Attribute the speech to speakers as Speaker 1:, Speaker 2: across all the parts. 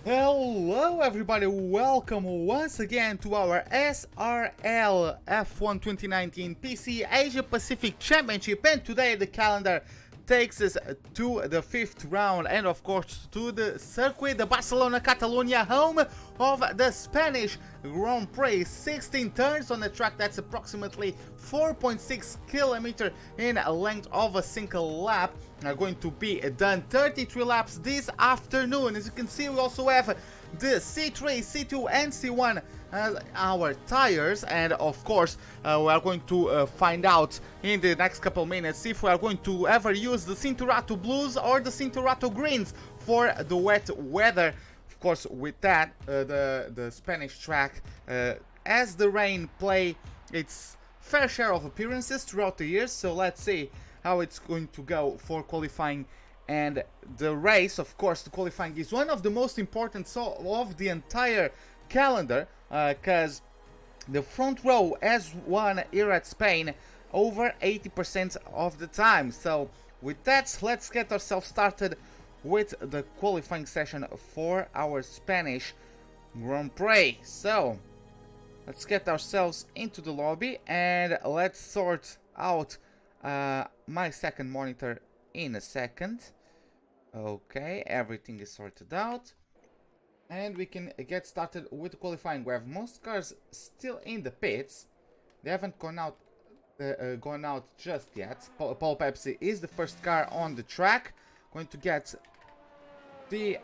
Speaker 1: Hello everybody, welcome once again to our SRL F1 2019 PC Asia Pacific Championship, and today the calendar takes us to the 5th round and of course to the circuit, the Barcelona Catalonia, home of the Spanish Grand Prix. 16 turns on the track, that's approximately 4.6 km in length of a single lap. Are going to be done 33 laps this afternoon. As you can see, we also have the C3, C2 and C1 as our tires, and of course we are going to find out in the next couple minutes if we are going to ever use the Cinturato Blues or the Cinturato Greens for the wet weather. Of course, with that, the Spanish track, as the rain play its fair share of appearances throughout the years, so let's see how it's going to go for qualifying and the race. Of course, the qualifying is one of the most important of the entire calendar, because the front row has won here at Spain over 80% of the time. So with that, let's get ourselves started with the qualifying session for our Spanish Grand Prix. So let's get ourselves into the lobby and let's sort out my second monitor in a second. Okay, everything is sorted out and we can get started with qualifying. We have most cars still in the pits. They haven't gone out just yet. Paul Pepsi is the first car on the track. Going to get the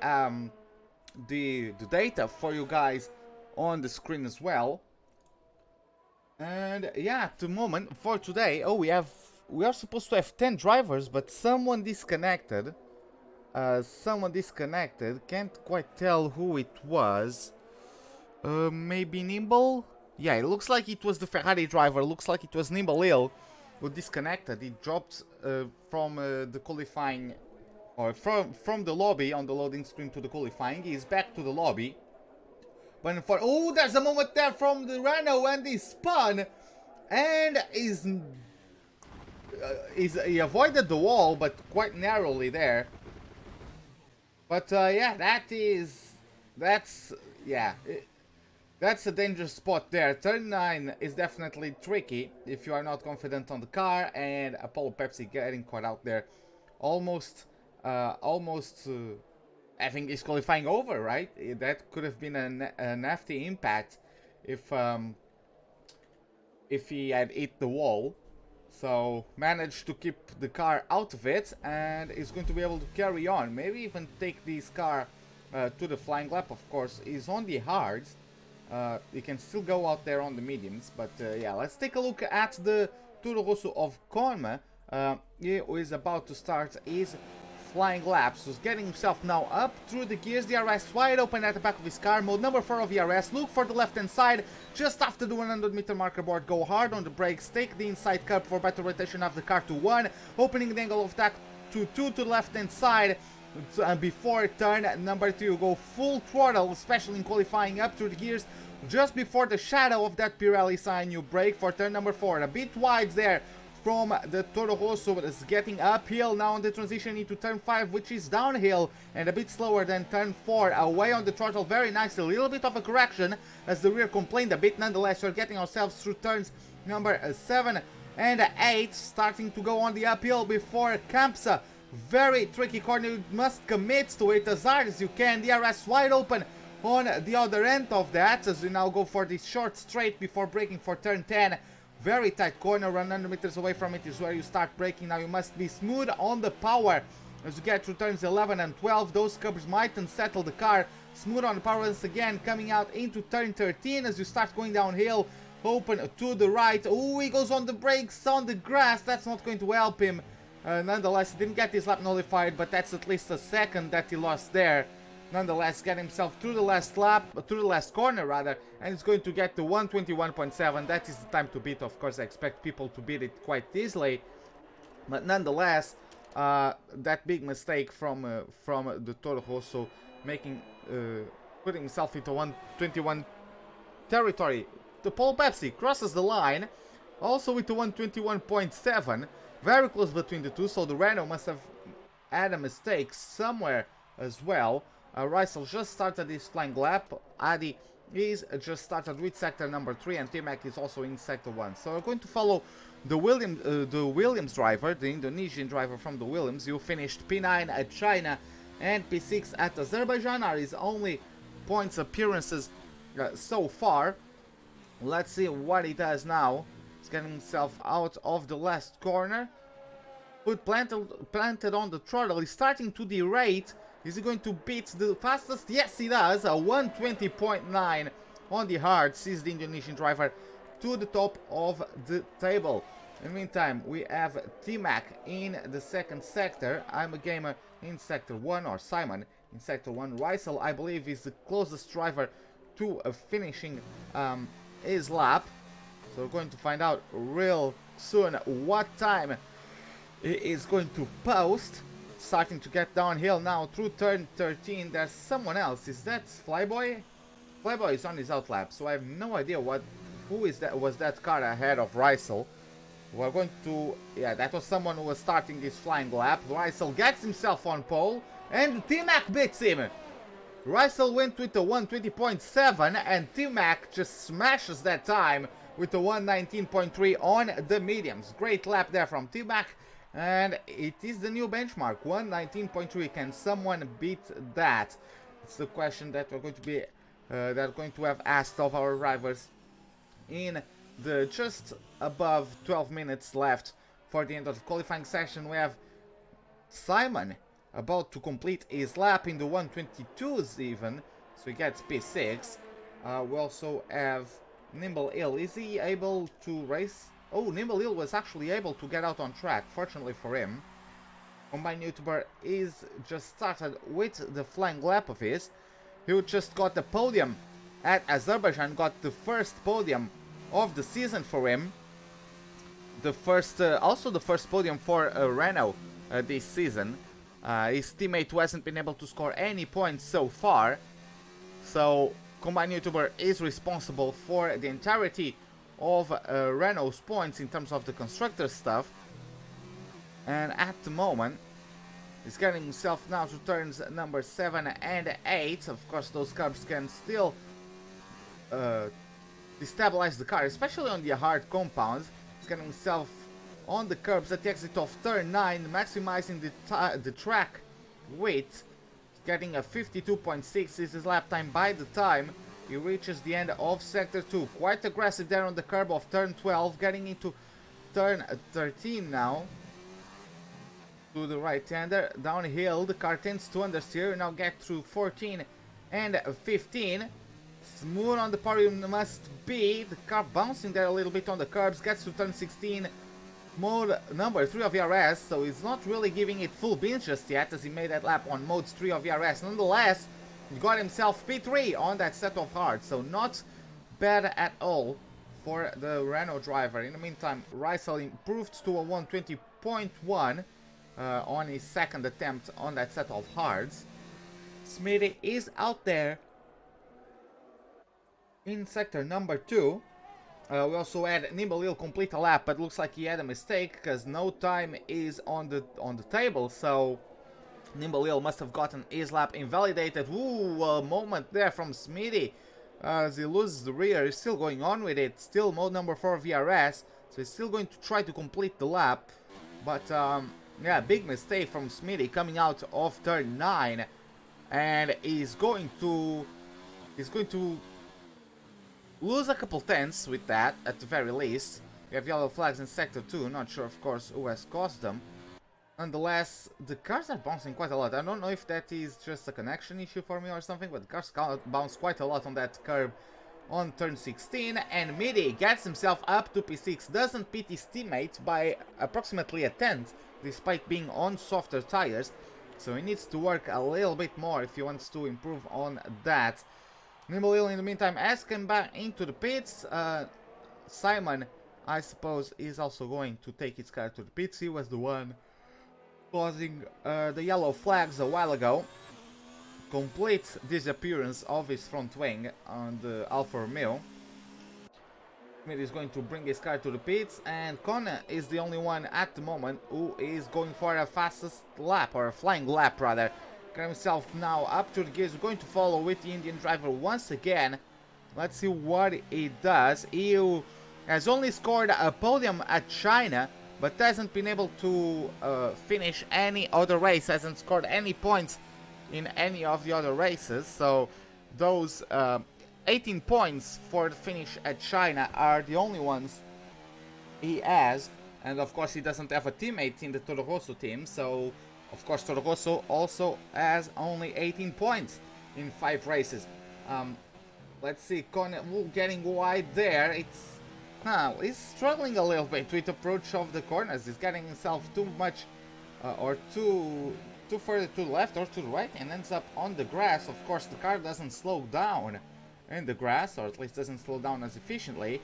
Speaker 1: data for you guys on the screen as well. And yeah, at the moment for today, we are supposed to have 10 drivers, but someone disconnected. Can't quite tell who it was. Maybe Nimble? Yeah, it looks like it was the Ferrari driver. Looks like it was Nimble Hill who disconnected. He dropped from the qualifying, or from the lobby on the loading screen to the qualifying. He's back to the lobby. But there's a moment there from the Renault and he spun and he avoided the wall, but quite narrowly there. But yeah, that's a dangerous spot there. Turn 9 is definitely tricky if you are not confident on the car, and Apollo Pepsi getting caught out there, almost having his qualifying over, right? That could have been a nasty impact if he had hit the wall. So managed to keep the car out of it and is going to be able to carry on. Maybe even take this car to the flying lap. Of course, is on the hards. You can still go out there on the mediums. But yeah, let's take a look at the Toro Rosso of Conma. He is about to start his flying laps. So he's getting himself now up through the gears. DRS wide open at the back of his car. Mode number 4 of ERS. Look for the left hand side. Just after the 100 meter marker board. Go hard on the brakes. Take the inside curb for better rotation of the car to 1. Opening the angle of attack to 2 to the left hand side. Before turn number 2. Go full throttle, especially in qualifying up through the gears. Just before the shadow of that Pirelli sign, you brake for turn number 4. A bit wide there from the Toro Rosso, is getting uphill now on the transition into turn 5, which is downhill and a bit slower than turn 4. Away on the throttle very nicely. A little bit of a correction as the rear complained a bit. Nonetheless, we're getting ourselves through turns number 7 and 8, starting to go on the uphill before Campsa. Very tricky corner. You must commit to it as hard as you can. DRS wide open on the other end of that as we now go for this short straight before braking for turn 10. Very tight corner, 100 meters away from it is where you start braking. Now you must be smooth on the power as you get through turns 11 and 12. Those curbs might unsettle the car. Smooth on the power once again, coming out into turn 13 as you start going downhill. Open to the right. Oh, he goes on the brakes on the grass. That's not going to help him. Nonetheless, he didn't get his lap nullified, but that's at least a second that he lost there. Nonetheless, get himself through the last lap, through the last corner rather, and he's going to get to 121.7. That is the time to beat. Of course, I expect people to beat it quite easily, but nonetheless, that big mistake from the Toro Rosso, putting himself into 121 territory. The Paul Pepsi crosses the line, also with the 121.7, very close between the two. So the Renault must have had a mistake somewhere as well. Rysel just started his flying lap. Adi is just started with sector number 3, and T-Mac is also in sector 1. So we're going to follow the Williams driver, the Indonesian driver from the Williams, who finished P9 at China and P6 at Azerbaijan, are his only points appearances so far. Let's see what he does now. He's getting himself out of the last corner. Foot planted on the throttle. He's starting to derate. Is he going to beat the fastest? Yes, he does. A 120.9 on the hard sees the Indonesian driver to the top of the table. In the meantime, we have T-Mac in the second sector. I'm a gamer in sector 1, or Simon in sector 1. Rysel, I believe, is the closest driver to finishing his lap. So we're going to find out real soon what time he is going to post. Starting to get downhill now through turn 13. There's someone else. Is that Flyboy? Flyboy is on his outlap, so I have no idea who is that. Was that car ahead of Rysel? We're going to... yeah, that was someone who was starting his flying lap. Rysel gets himself on pole, and T-Mac beats him. Rysel went with a 120.7, and T-Mac just smashes that time with a 119.3 on the mediums. Great lap there from T-Mac, and it is the new benchmark, 119.3. Can someone beat that? It's the question that we're going to have asked of our drivers in the just above 12 minutes left for the end of the qualifying session. We have Simon about to complete his lap in the 122s even, so he gets P6. We also have Nimble Hill. Is he able to race? Oh, Nimble Hill was actually able to get out on track, fortunately for him. Combined YouTuber is just started with the flying lap of his. He just got the podium at Azerbaijan, got the first podium of the season for him. The first, also the first podium for Renault this season. His teammate who hasn't been able to score any points so far. So Combined YouTuber is responsible for the entirety of Renault's points in terms of the constructor stuff. And at the moment, he's getting himself now to turns number 7 and 8. Of course, those curbs can still destabilize the car, especially on the hard compounds. He's getting himself on the curbs at the exit of turn 9, maximizing the track width. Getting a 52.6 is his lap time by the time he reaches the end of sector 2. Quite aggressive there on the curb of turn 12, getting into turn 13 now. To the right-hander, downhill, the car tends to understeer. Now get through 14 and 15. Smooth on the podium must be. The car bouncing there a little bit on the curbs, gets to turn 16. Mode number 3 of ERS, so he's not really giving it full beans just yet, as he made that lap on mode 3 of ERS. Nonetheless, he got himself P3 on that set of hard, so not bad at all for the Renault driver. In the meantime, Rysel improved to a 120.1 on his second attempt on that set of hards. Smitty is out there in sector number 2. We also had Nimble Hill complete a lap, but looks like he had a mistake because no time is on the table. So Nimble Hill must have gotten his lap invalidated. Ooh, a moment there from Smitty as he loses the rear. He's still going on with it. Still mode number 4 VRS, so he's still going to try to complete the lap. But yeah, big mistake from Smitty coming out of turn 9, and he's going to lose a couple tenths with that, at the very least. We have yellow flags in sector 2, not sure of course who has caused them. Nonetheless, the cars are bouncing quite a lot. I don't know if that is just a connection issue for me or something, but the cars bounce quite a lot on that curb on turn 16. And Midi gets himself up to P6, doesn't beat his teammate by approximately a tenth, despite being on softer tires. So he needs to work a little bit more if he wants to improve on that. Nimble Hill, in the meantime, has come back into the pits. Simon, I suppose, is also going to take his car to the pits. He was the one causing the yellow flags a while ago. Complete disappearance of his front wing on the Alfa Romeo. Smith is going to bring his car to the pits, and Connor is the only one at the moment who is going for a fastest lap, or a flying lap rather, Got himself now up to the gears. We're going to follow with the Indian driver once again. Let's see what he does. He has only scored a podium at China, but hasn't been able to finish any other race. Hasn't scored any points in any of the other races. So those 18 points for the finish at China are the only ones he has. And of course he doesn't have a teammate in the Toro Rosso team, so of course Toro Rosso also has only 18 points in 5 races. Let's see, getting wide there. He's struggling a little bit with approach of the corners. He's getting himself too much or too further to the left or to the right, and ends up on the grass. Of course the car doesn't slow down in the grass, or at least doesn't slow down as efficiently.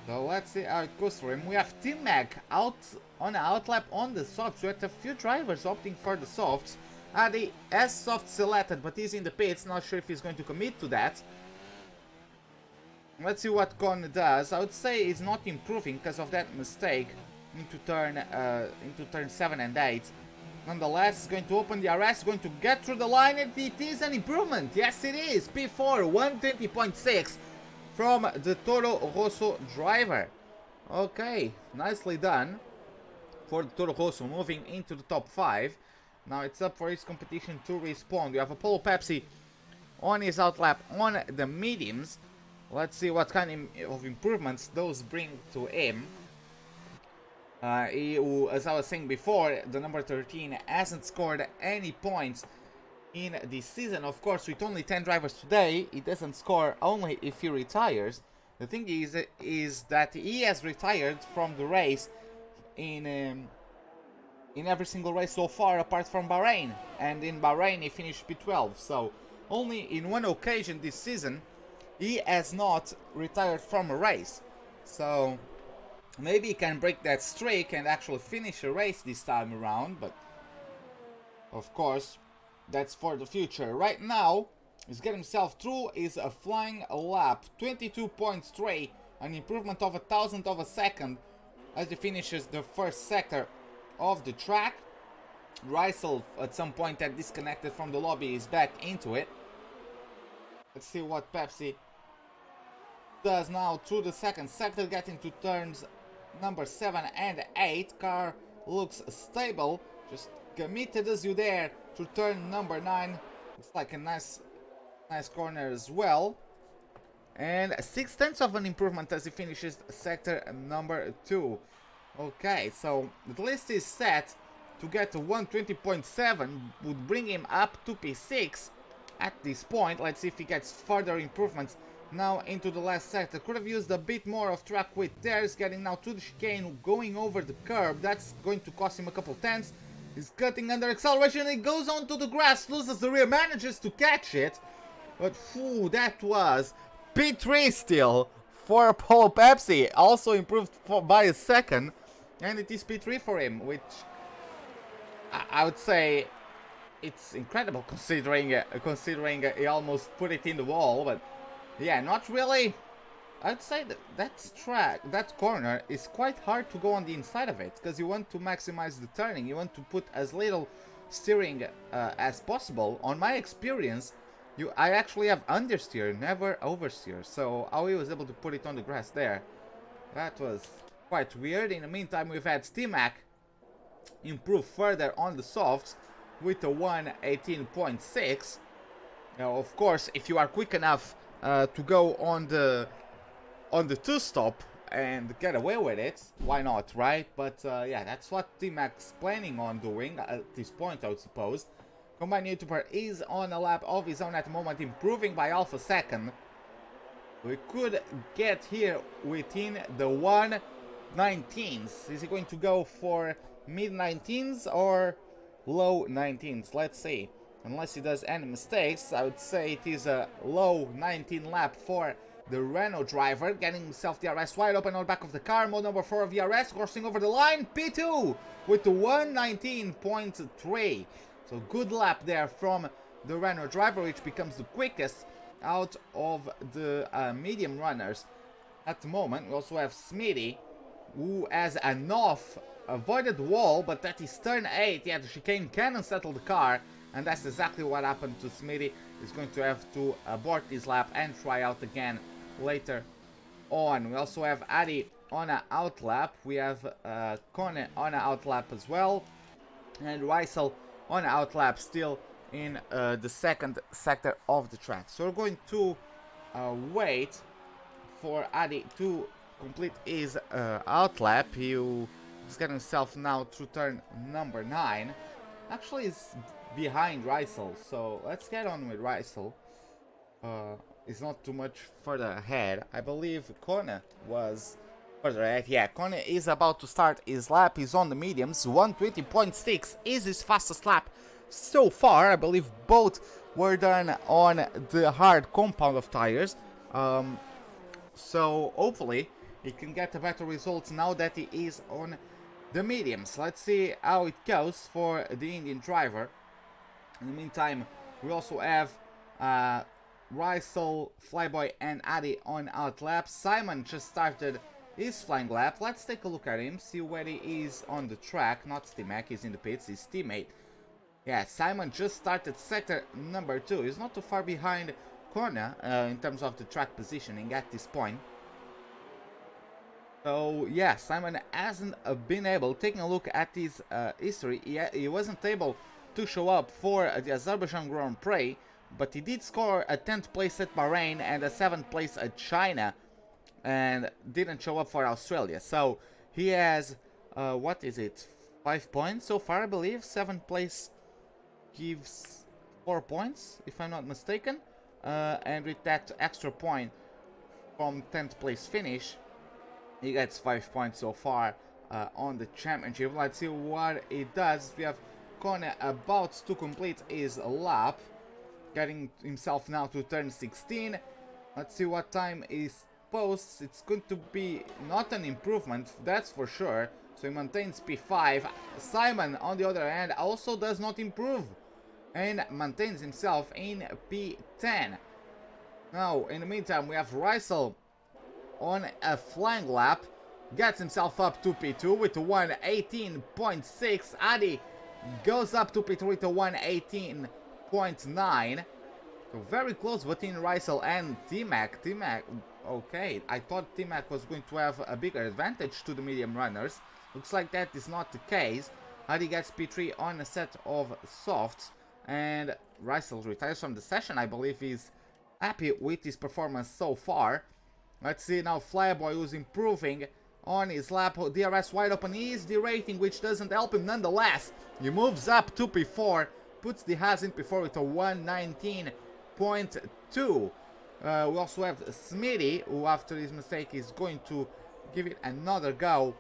Speaker 1: So let's see how it goes for him. We have Team Mac out on an outlap on the softs. We had a few drivers opting for the softs. Adi has soft selected, but he's in the pits. Not sure if he's going to commit to that. Let's see what Con does. I would say he's not improving because of that mistake into turn 7 and 8. Nonetheless, he's going to open the RS, going to get through the line, and it is an improvement. Yes, it is. P4, 120.6. From the Toro Rosso driver. Okay, nicely done for the Toro Rosso, moving into the top 5. Now it's up for his competition to respawn. We have Apollo Pepsi on his outlap on the mediums. Let's see what kind of improvements those bring to him. As I was saying before, the number 13 hasn't scored any points in this season. Of course, with only 10 drivers today, he doesn't score only if he retires. The thing is that he has retired from the race in every single race so far, apart from Bahrain, and in Bahrain he finished P12. So only in one occasion this season he has not retired from a race. So maybe he can break that streak and actually finish a race this time around, but of course that's for the future. Right now, he's getting himself through is a flying lap, 22.3, an improvement of 1,000 of a second as he finishes the first sector of the track. Rysel at some point had disconnected from the lobby, is back into it. Let's see what Pepsi does now through the second sector, getting to turns number 7 and 8. Car looks stable, just committed as you dare to turn number 9. It's like a nice corner as well. And 6/10 of an improvement as he finishes sector number 2. Okay, so the list is set to get to 120.7, would bring him up to P6 at this point. Let's see if he gets further improvements now into the last sector. Could have used a bit more of track width there. He's getting now to the chicane, going over the curb. That's going to cost him a couple tenths. He's cutting under acceleration, he goes onto the grass, loses the rear, manages to catch it. But whew, that was P3 still for Apollo Pepsi. Also improved by a second. And it is P3 for him, which I would say it's incredible considering he almost put it in the wall. But yeah, not really. I'd say that corner is quite hard to go on the inside of it, because you want to maximize the turning, you want to put as little steering as possible. On my experience, I actually have understeer, never oversteer, so how he was able to put it on the grass there, that was quite weird. In the meantime, we've had T-Mac improve further on the softs with a 118.6. Now, of course, if you are quick enough to go on the two-stop and get away with it, why not, right? But yeah, that's what T-Mac's planning on doing at this point, I would suppose. Combined YouTuber is on a lap of his own at the moment, improving by half a second. We could get here within the 119s. Is he going to go for mid-19s or low 19s? Let's see. Unless he does any mistakes, I would say it is a low 19 lap for the Renault driver, getting himself the RS wide open on the back of the car. Mode number 4 of the RS, crossing over the line, P2 with the 119.3. So good lap there from the Renault driver, which becomes the quickest out of the medium runners at the moment. We also have Smitty, who has an avoided wall, but that is turn 8. Yeah, the chicane can unsettle the car. and that's exactly what happened to Smithy. He's going to have to abort this lap and try out again later on. We also have Adi on an out lap. We have Kone on an out lap as well, and Rysel on an out lap still in the second sector of the track. So we're going to wait for Adi to complete his out lap. He's getting himself now to turn number 9. Actually, he's behind Rysel, so let's get on with Rysel. It's not too much further ahead. I believe Kone was further ahead. Yeah, Kone is about to start his lap. He's on the mediums. 120.6 is his fastest lap so far. I believe both were done on the hard compound of tires. So hopefully he can get a better result now that he is on the mediums. Let's see how it goes for the Indian driver. In the meantime, we also have Rysel, Flyboy and Adi on out laps. Simon just started his flying lap. Let's take a look at him, see where he is on the track. Not T-Mac, he's in the pits, his teammate. Yeah, Simon just started sector number 2. He's not too far behind Corner in terms of the track positioning at this point. So yeah, Simon hasn't been able, taking a look at his history, he wasn't able to show up for the Azerbaijan Grand Prix, but he did score a 10th place at Bahrain and a 7th place at China, and didn't show up for Australia. So he has, what is it, 5 points so far, I believe. 7th place gives 4 points, if I'm not mistaken, and with that extra point from 10th place finish, he gets 5 points so far on the championship. Let's see what it does. We have Kone about to complete his lap, getting himself now to turn 16. Let's see what time he posts. It's going to be not an improvement, that's for sure. So he maintains P5. Simon, on the other hand, also does not improve and maintains himself in P10. Now, in the meantime, we have Rysel on a flying lap, gets himself up to P2 with a 118.6. Adi goes up to P3 with a 118.9. So very close between Rysel and T-Mac. T-Mac, okay, I thought T-Mac was going to have a bigger advantage to the medium runners. Looks like that is not the case. Adi gets P3 on a set of softs, and Rysel retires from the session. I believe he's happy with his performance so far. Let's see now, Flyboy, who's improving on his lap. DRS wide open is the rating, which doesn't help him nonetheless. He moves up to P4, puts the Haas in P4 with a 119.2. We also have Smithy, who after his mistake is going to give it another go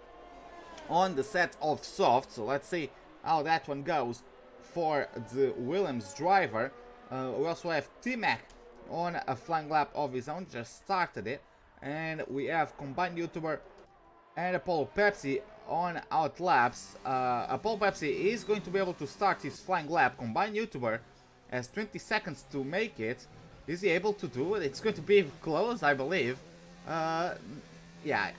Speaker 1: on the set of soft. So let's see how that one goes for the Williams driver. We also have T-Mac on a flying lap of his own, just started it. And we have Combined YouTuber and Apollo Pepsi on out laps. Apollo Pepsi is going to be able to start his flying lap. Combined YouTuber has 20 seconds to make it. Is he able to do it? It's going to be close, I believe. Yeah,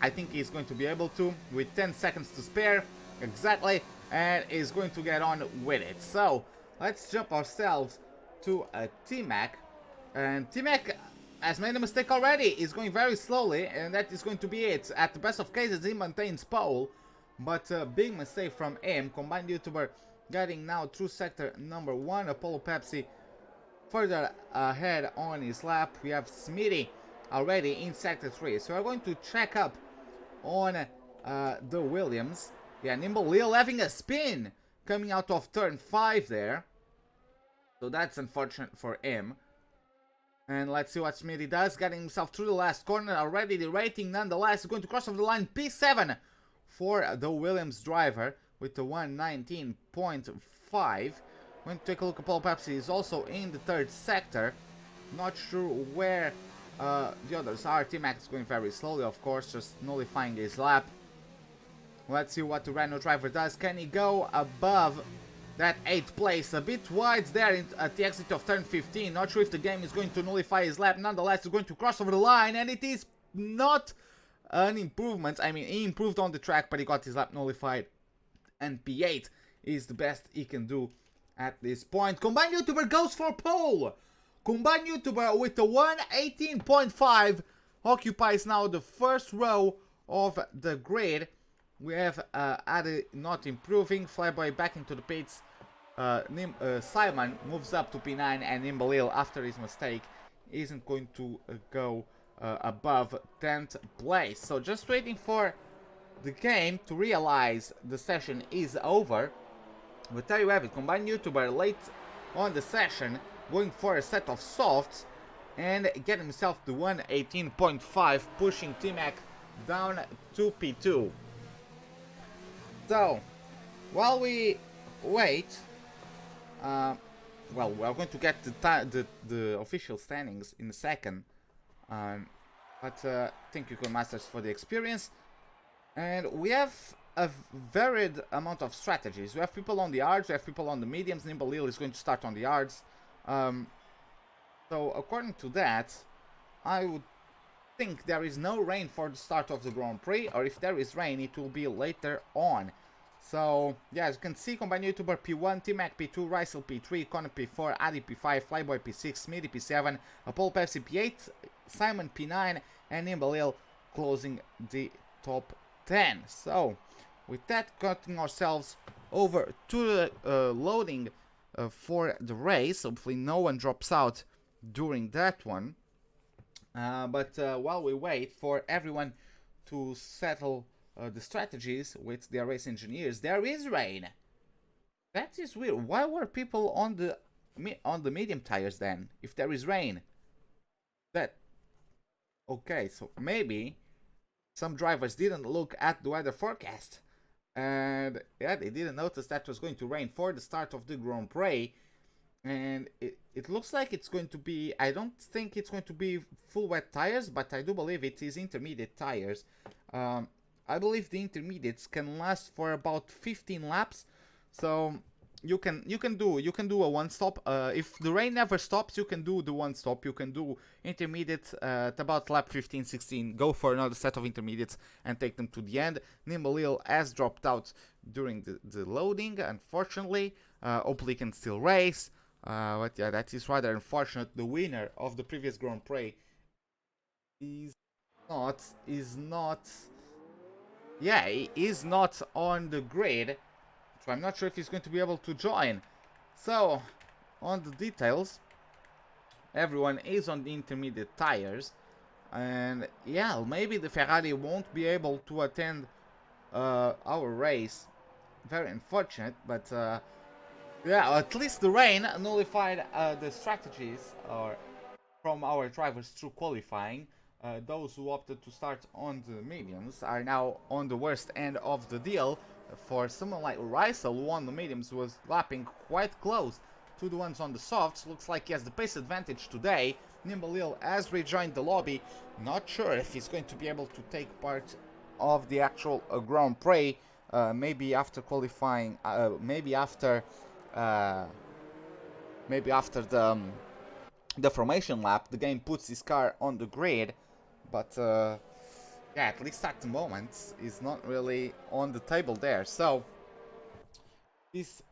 Speaker 1: I think he's going to be able to, with 10 seconds to spare, exactly, and is going to get on with it. So, let's jump ourselves to T-Mac, and T-Mac has made a mistake already. He's going very slowly, and that is going to be it. At the best of cases, he maintains pole, but big mistake from him. Combined YouTuber getting now through sector number 1. Apollo Pepsi further ahead on his lap. We have Smithy already in sector 3. So we're going to check up on the Williams. Yeah, Nimble Lil having a spin coming out of turn 5 there. So that's unfortunate for him. And let's see what Smithy does, getting himself through the last corner already. The rating nonetheless is going to cross over the line. P7 for the Williams driver with the 119.5. When to take a look at Paul Pepsi is also in the 3rd sector. Not sure where the others are. T-Mac is going very slowly, of course, just nullifying his lap. Let's see what the Renault driver does. Can he go above that 8th place? A bit wide there at the exit of turn 15. Not sure if the game is going to nullify his lap. Nonetheless, he's going to cross over the line, and it is not an improvement. I mean, he improved on the track, but he got his lap nullified, and P8 is the best he can do at this point. Combined YouTuber goes for pole. Combined YouTuber with a 118.5 occupies now the first row of the grid. We have Adi not improving. Flyboy back into the pits. Simon moves up to P9, and Nimbalil, after his mistake, isn't going to go above 10th place. So just waiting for the game to realize the session is over. But there you have it, combined YouTuber late on the session, going for a set of softs and getting himself to 118.5, pushing T-Mac down to P2. So, while we wait, well, we're going to get the official standings in a second, but thank you, Masters, for the experience. And we have a varied amount of strategies. We have people on the yards, we have people on the mediums. Nimbalil is going to start on the yards. So according to that, I would think there is no rain for the start of the Grand Prix, or if there is rain, it will be later on. So yeah, as you can see, combined YouTuber P1, T-Mac P2, Rysel P3, Connor P4, Adi P5, Flyboy P6, Smitty P7, Apollo Pepsi P8, Simon P9, and Nimbalil closing the top 10. So with that, cutting ourselves over to the loading for the race. Hopefully no one drops out during that one. But while we wait for everyone to settle the strategies with their race engineers, there is rain. That is weird. Why were people on the medium tires then, if there is rain? Okay, so maybe some drivers didn't look at the weather forecast, and yeah, they didn't notice that it was going to rain for the start of the Grand Prix. And it looks like it's going to be, I don't think it's going to be full wet tires, but I do believe it is intermediate tires. I believe the intermediates can last for about 15 laps, so you can do a one stop. If the rain never stops, you can do the one stop. You can do intermediate at about lap 15-16. Go for another set of intermediates and take them to the end. Nimbalil has dropped out during the loading, unfortunately. Hopefully he can still race. But yeah, that is rather unfortunate. The winner of the previous Grand Prix is not on the grid, so I'm not sure if he's going to be able to join. So on the details, everyone is on the intermediate tires, and yeah, maybe the Ferrari won't be able to attend our race. Very unfortunate, but yeah, at least the rain nullified the strategies from our drivers through qualifying. Those who opted to start on the mediums are now on the worst end of the deal. For someone like Rysel, who on the mediums was lapping quite close to the ones on the softs, looks like he has the pace advantage today. Nimbalil has rejoined the lobby. Not sure if he's going to be able to take part of the actual Grand Prix. Maybe after qualifying, maybe after the formation lap, the game puts his car on the grid. But yeah, at least at the moment, is not really on the table there. So it's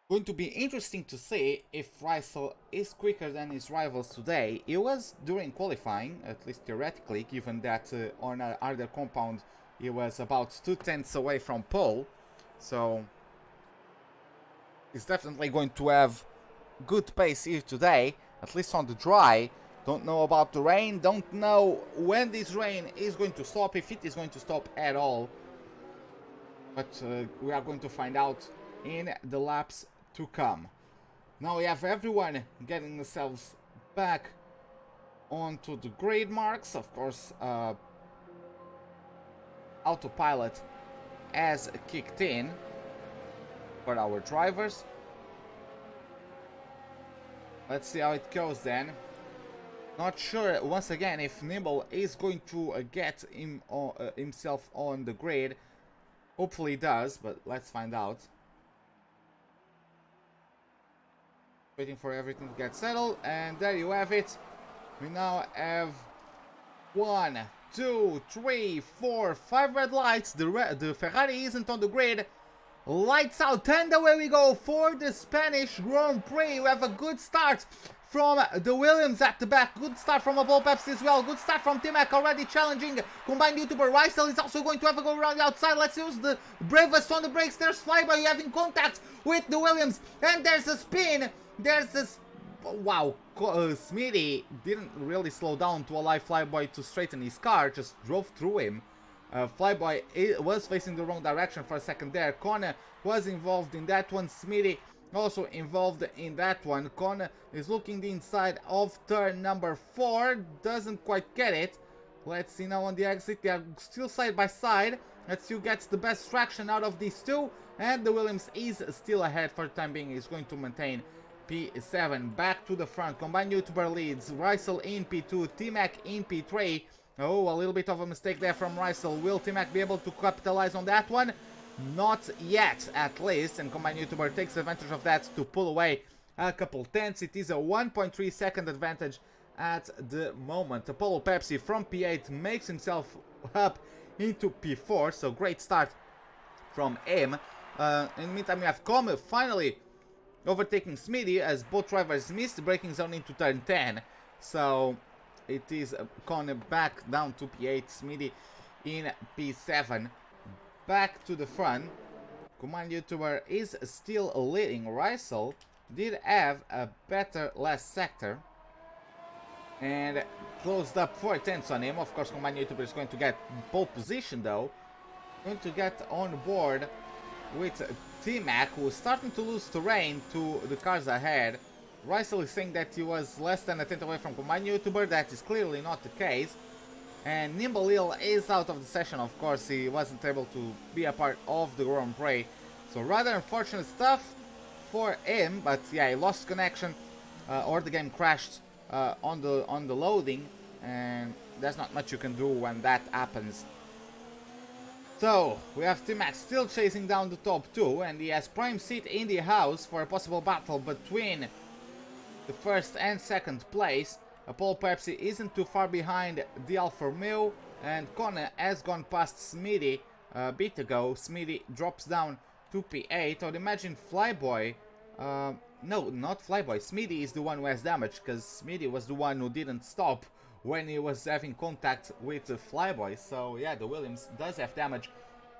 Speaker 1: going to be interesting to see if Rysel is quicker than his rivals today. He was during qualifying, at least theoretically, given that on other compound he was about 2/10 away from pole. So he's definitely going to have good pace here today, at least on the dry. Don't know about the rain, don't know when this rain is going to stop, if it is going to stop at all. But we are going to find out in the laps to come. Now we have everyone getting themselves back onto the grid marks. Of course, autopilot has kicked in for our drivers. Let's see how it goes then. Not sure once again if Nimble is going to get himself on the grid. Hopefully he does, but let's find out. Waiting for everything to get settled, and there you have it. We now have 1, 2, 3, 4, 5 red lights. The Ferrari isn't on the grid. Lights out, and away we go for the Spanish Grand Prix. We have a good start from the Williams at the back. Good start from Apollo Pepsi as well. Good start from T-Mac, already challenging combined YouTuber Rysel. Is also going to have a go around the outside. Let's use the bravest on the brakes. There's Flyboy having contact with the Williams, and there's a spin. There's a wow. Smitty didn't really slow down to allow Flyboy to straighten his car, just drove through him. Flyboy was facing the wrong direction for a second there. Connor was involved in that one. Smitty also involved in that one. Connor is looking the inside of turn number 4. Doesn't quite get it. Let's see now on the exit. They are still side by side. Let's see who gets the best traction out of these two. And the Williams is still ahead for the time being. He's going to maintain P7. Back to the front. Combined YouTuber leads. Rysel in P2. T-Mac in P3. Oh, a little bit of a mistake there from Rysel. Will T-Mac be able to capitalize on that one? Not yet, at least. And Combined YouTuber takes advantage of that to pull away a couple tenths. It is a 1.3 second advantage at the moment. Apollo Pepsi from P8 makes himself up into P4. So great start from him. In the meantime, we have Come finally overtaking Smitty as both drivers missed the braking zone into turn 10. So it is Connor back down to P8, Smitty in P7. Back to the front. Command YouTuber is still leading. Rysel did have a better last sector and closed up 4 tenths on him. Of course, Command YouTuber is going to get pole position though. Going to get on board with T-Mac, who is starting to lose terrain to the cars ahead. Rysel is saying that he was less than a tenth away from Combined YouTuber. That is clearly not the case. And Nimble Hill is out of the session, of course. He wasn't able to be a part of the Grand Prix. So rather unfortunate stuff for him. But yeah, he lost connection or the game crashed on the loading. And there's not much you can do when that happens. So, we have T-Mac still chasing down the top 2. And he has prime seat in the house for a possible battle between the first and second place. Apollo Pepsi isn't too far behind the Alfa Romeo, and Connor has gone past Smitty a bit ago. Smitty drops down to P8. I would imagine Flyboy, no, not Flyboy, Smitty is the one who has damage, because Smitty was the one who didn't stop when he was having contact with Flyboy. So yeah, the Williams does have damage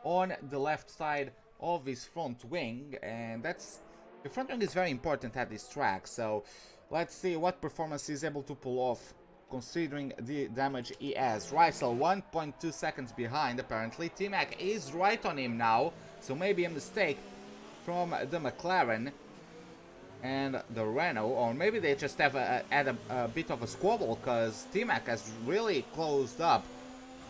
Speaker 1: on the left side of his front wing, and the front wing is very important at this track. So let's see what performance he's able to pull off, considering the damage he has. Rysel 1.2 seconds behind, apparently. T-Mac is right on him now, so maybe a mistake from the McLaren and the Renault, or maybe they just have had a bit of a squabble, because T-Mac has really closed up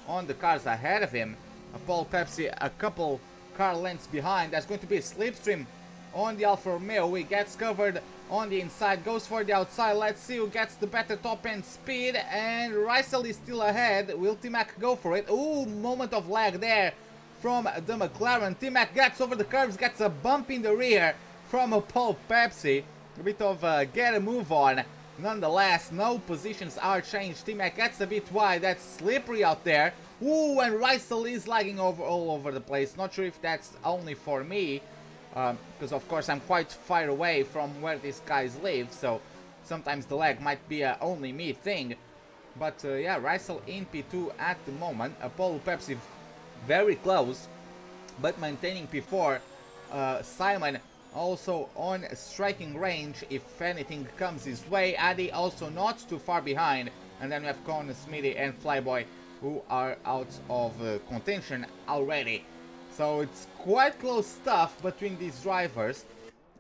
Speaker 1: on the cars ahead of him. Apollo Pepsi a couple car lengths behind. There's going to be a slipstream on the Alfa Romeo. He gets covered on the inside, goes for the outside. Let's see who gets the better top end speed, and Rysel is still ahead. Will T-Mac go for it? Ooh, moment of lag there from the McLaren. T-Mac gets over the curves, gets a bump in the rear from Apollo Pepsi. A bit of get a move on. Nonetheless, no positions are changed. T-Mac gets a bit wide. That's slippery out there. Ooh, and Rysel is lagging all over the place. Not sure if that's only for me, because of course I'm quite far away from where these guys live, so sometimes the lag might be a only me thing. But yeah, Rysel in P2 at the moment. Apollo Pepsi very close, but maintaining P4. Simon also on striking range if anything comes his way. Addy also not too far behind. And then we have Con, Smitty and Flyboy, who are out of contention already. So it's quite close stuff between these drivers.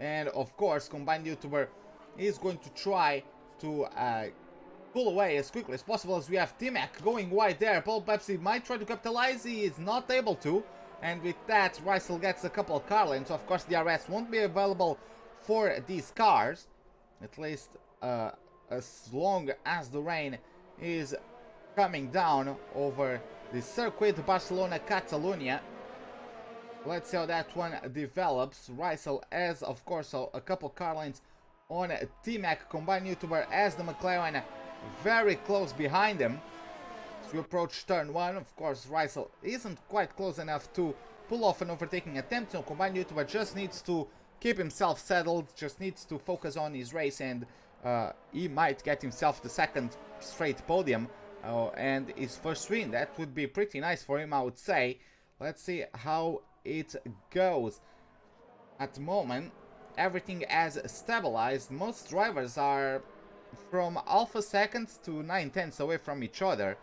Speaker 1: And of course, Combined YouTuber is going to try to pull away as quickly as possible, as we have T-Mac going wide there. Apollo Pepsi might try to capitalize. He is not able to. And with that, Rysel gets a couple of car lanes. Of course, DRS won't be available for these cars, at least as long as the rain is coming down over the circuit. Barcelona, Catalonia. Let's see how that one develops. Rysel has, of course, a couple car lanes on T-Mac. Combined YouTuber as the McLaren very close behind him. As we approach turn 1, of course, Rysel isn't quite close enough to pull off an overtaking attempt. So combined YouTuber just needs to keep himself settled, just needs to focus on his race, and he might get himself the second straight podium and his first win. That would be pretty nice for him, I would say. Let's see how it goes. At the moment, everything has stabilized. Most drivers are from half a second to 9/10 away from each other.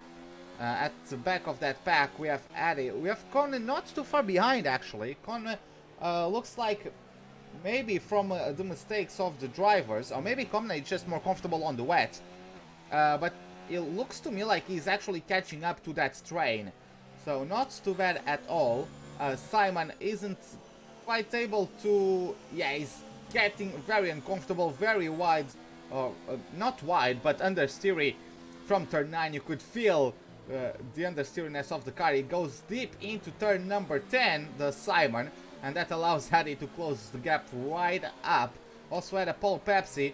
Speaker 1: At the back of that pack we have Addy. We have Conne not too far behind actually. Conne looks like maybe from the mistakes of the drivers, or maybe Conne is just more comfortable on the wet. But it looks to me like he's actually catching up to that train. So not too bad at all. Simon isn't quite able to... yeah, he's getting very uncomfortable, very wide. Not wide, but understeery from turn 9. You could feel the understeeriness of the car. It goes deep into turn number 10, the Simon, and that allows Addy to close the gap right up. Also had a Paul Pepsi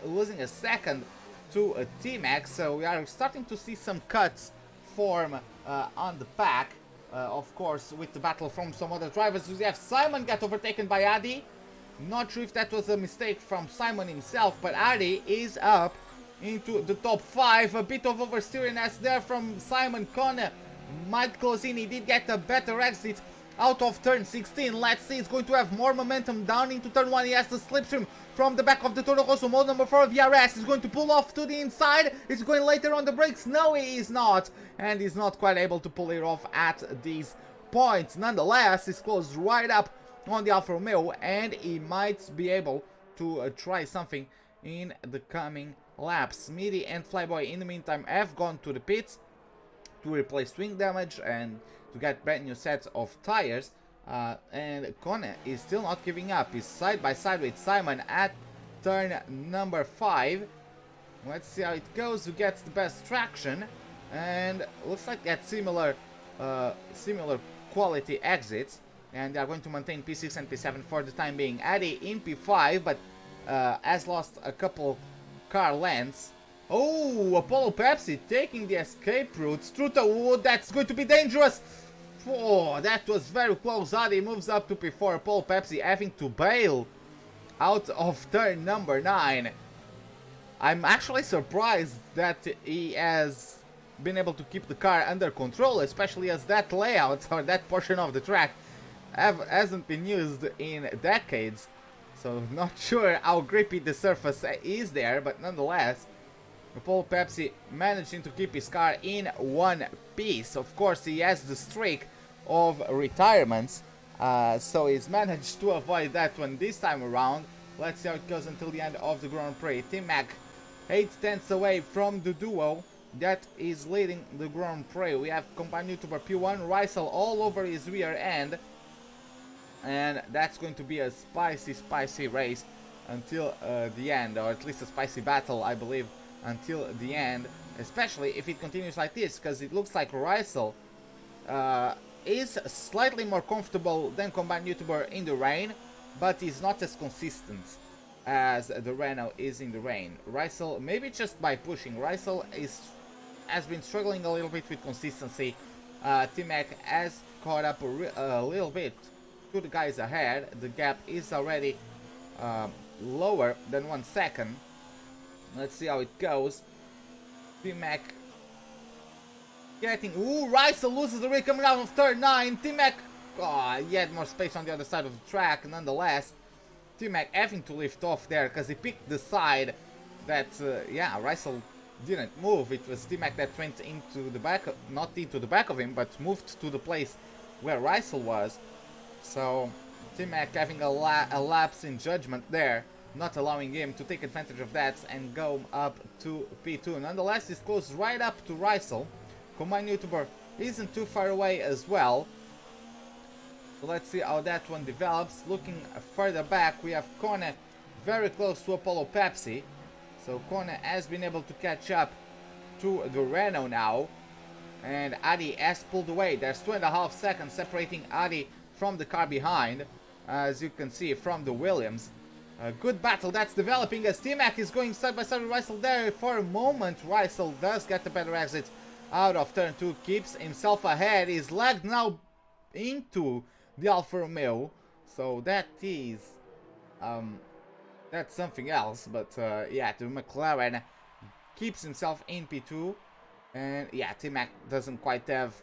Speaker 1: losing a second to a T-Max, so we are starting to see some cuts form on the pack. Of course, with the battle from some other drivers. We have Simon get overtaken by Addy. Not sure if that was a mistake from Simon himself, but Addy is up into the top 5. A bit of oversteeriness there from Simon. Conne might close in. He did get a better exit out of turn 16. Let's see, he's going to have more momentum down into turn 1. He has the slipstream from the back of the Toro Rosso. Mode number 4 VRS is going to pull off to the inside. He's going later on the brakes. No, he is not. And he's not quite able to pull it off at these points. Nonetheless, he's closed right up on the Alfa Romeo, and he might be able to try something in the coming laps. Smitty and Flyboy in the meantime have gone to the pits to replace wing damage and to get brand new sets of tires, and Conne is still not giving up. He's side by side with Simon at turn number 5. Let's see how it goes, who gets the best traction, and looks like that similar quality exits, and they are going to maintain P6 and P7 for the time being. Addy in P5, but has lost a couple car lengths. Oh, Apollo Pepsi taking the escape route through the wood. That's going to be dangerous. Oh, that was very close. Addy moves up to P4. Apollo Pepsi having to bail out of turn number 9. I'm actually surprised that he has been able to keep the car under control, especially as that layout or that portion of the track hasn't been used in decades. So not sure how grippy the surface is there, but nonetheless, Paul Pepsi managing to keep his car in one piece. Of course, he has the streak of retirements, so he's managed to avoid that one this time around. Let's see how it goes until the end of the Grand Prix. Team Mac 8/10 away from the duo that is leading the Grand Prix. We have combined YouTuber P1, Rysel all over his rear end, and that's going to be a spicy race until the end, or at least a spicy battle, I believe, until the end, especially if it continues like this, because it looks like Rysel is slightly more comfortable than combined YouTuber in the rain, but is not as consistent as the Renault is in the rain. Rysel, maybe just by pushing, Rysel has been struggling a little bit with consistency. T-Mac has caught up a little bit to the guys ahead. The gap is already lower than 1 second. Let's see how it goes. T-Mac getting... Ooh, Rysel loses the rig coming out of turn 9. T-Mac... Oh, he had more space on the other side of the track. Nonetheless, T-Mac having to lift off there because he picked the side that, yeah, Rysel didn't move. It was T-Mac that went into the back, not into the back of him, but moved to the place where Rysel was. So, T-Mac having a lapse in judgment there, not allowing him to take advantage of that and go up to P2. Nonetheless, he's close right up to Rysel. Combined YouTuber isn't too far away as well. So let's see how that one develops. Looking further back, we have Conne very close to Apollo Pepsi. So Conne has been able to catch up to the Renault now. And Addy has pulled away. There's 2.5 seconds separating Addy from the car behind, as you can see from the Williams. A good battle that's developing as T-Mac is going side by side with Rysel there for a moment. Rysel does get the better exit out of turn 2, keeps himself ahead. He's lagged now into the Alfa Romeo. So that is that's something else. But yeah, the McLaren keeps himself in P2, and yeah, T-Mac doesn't quite have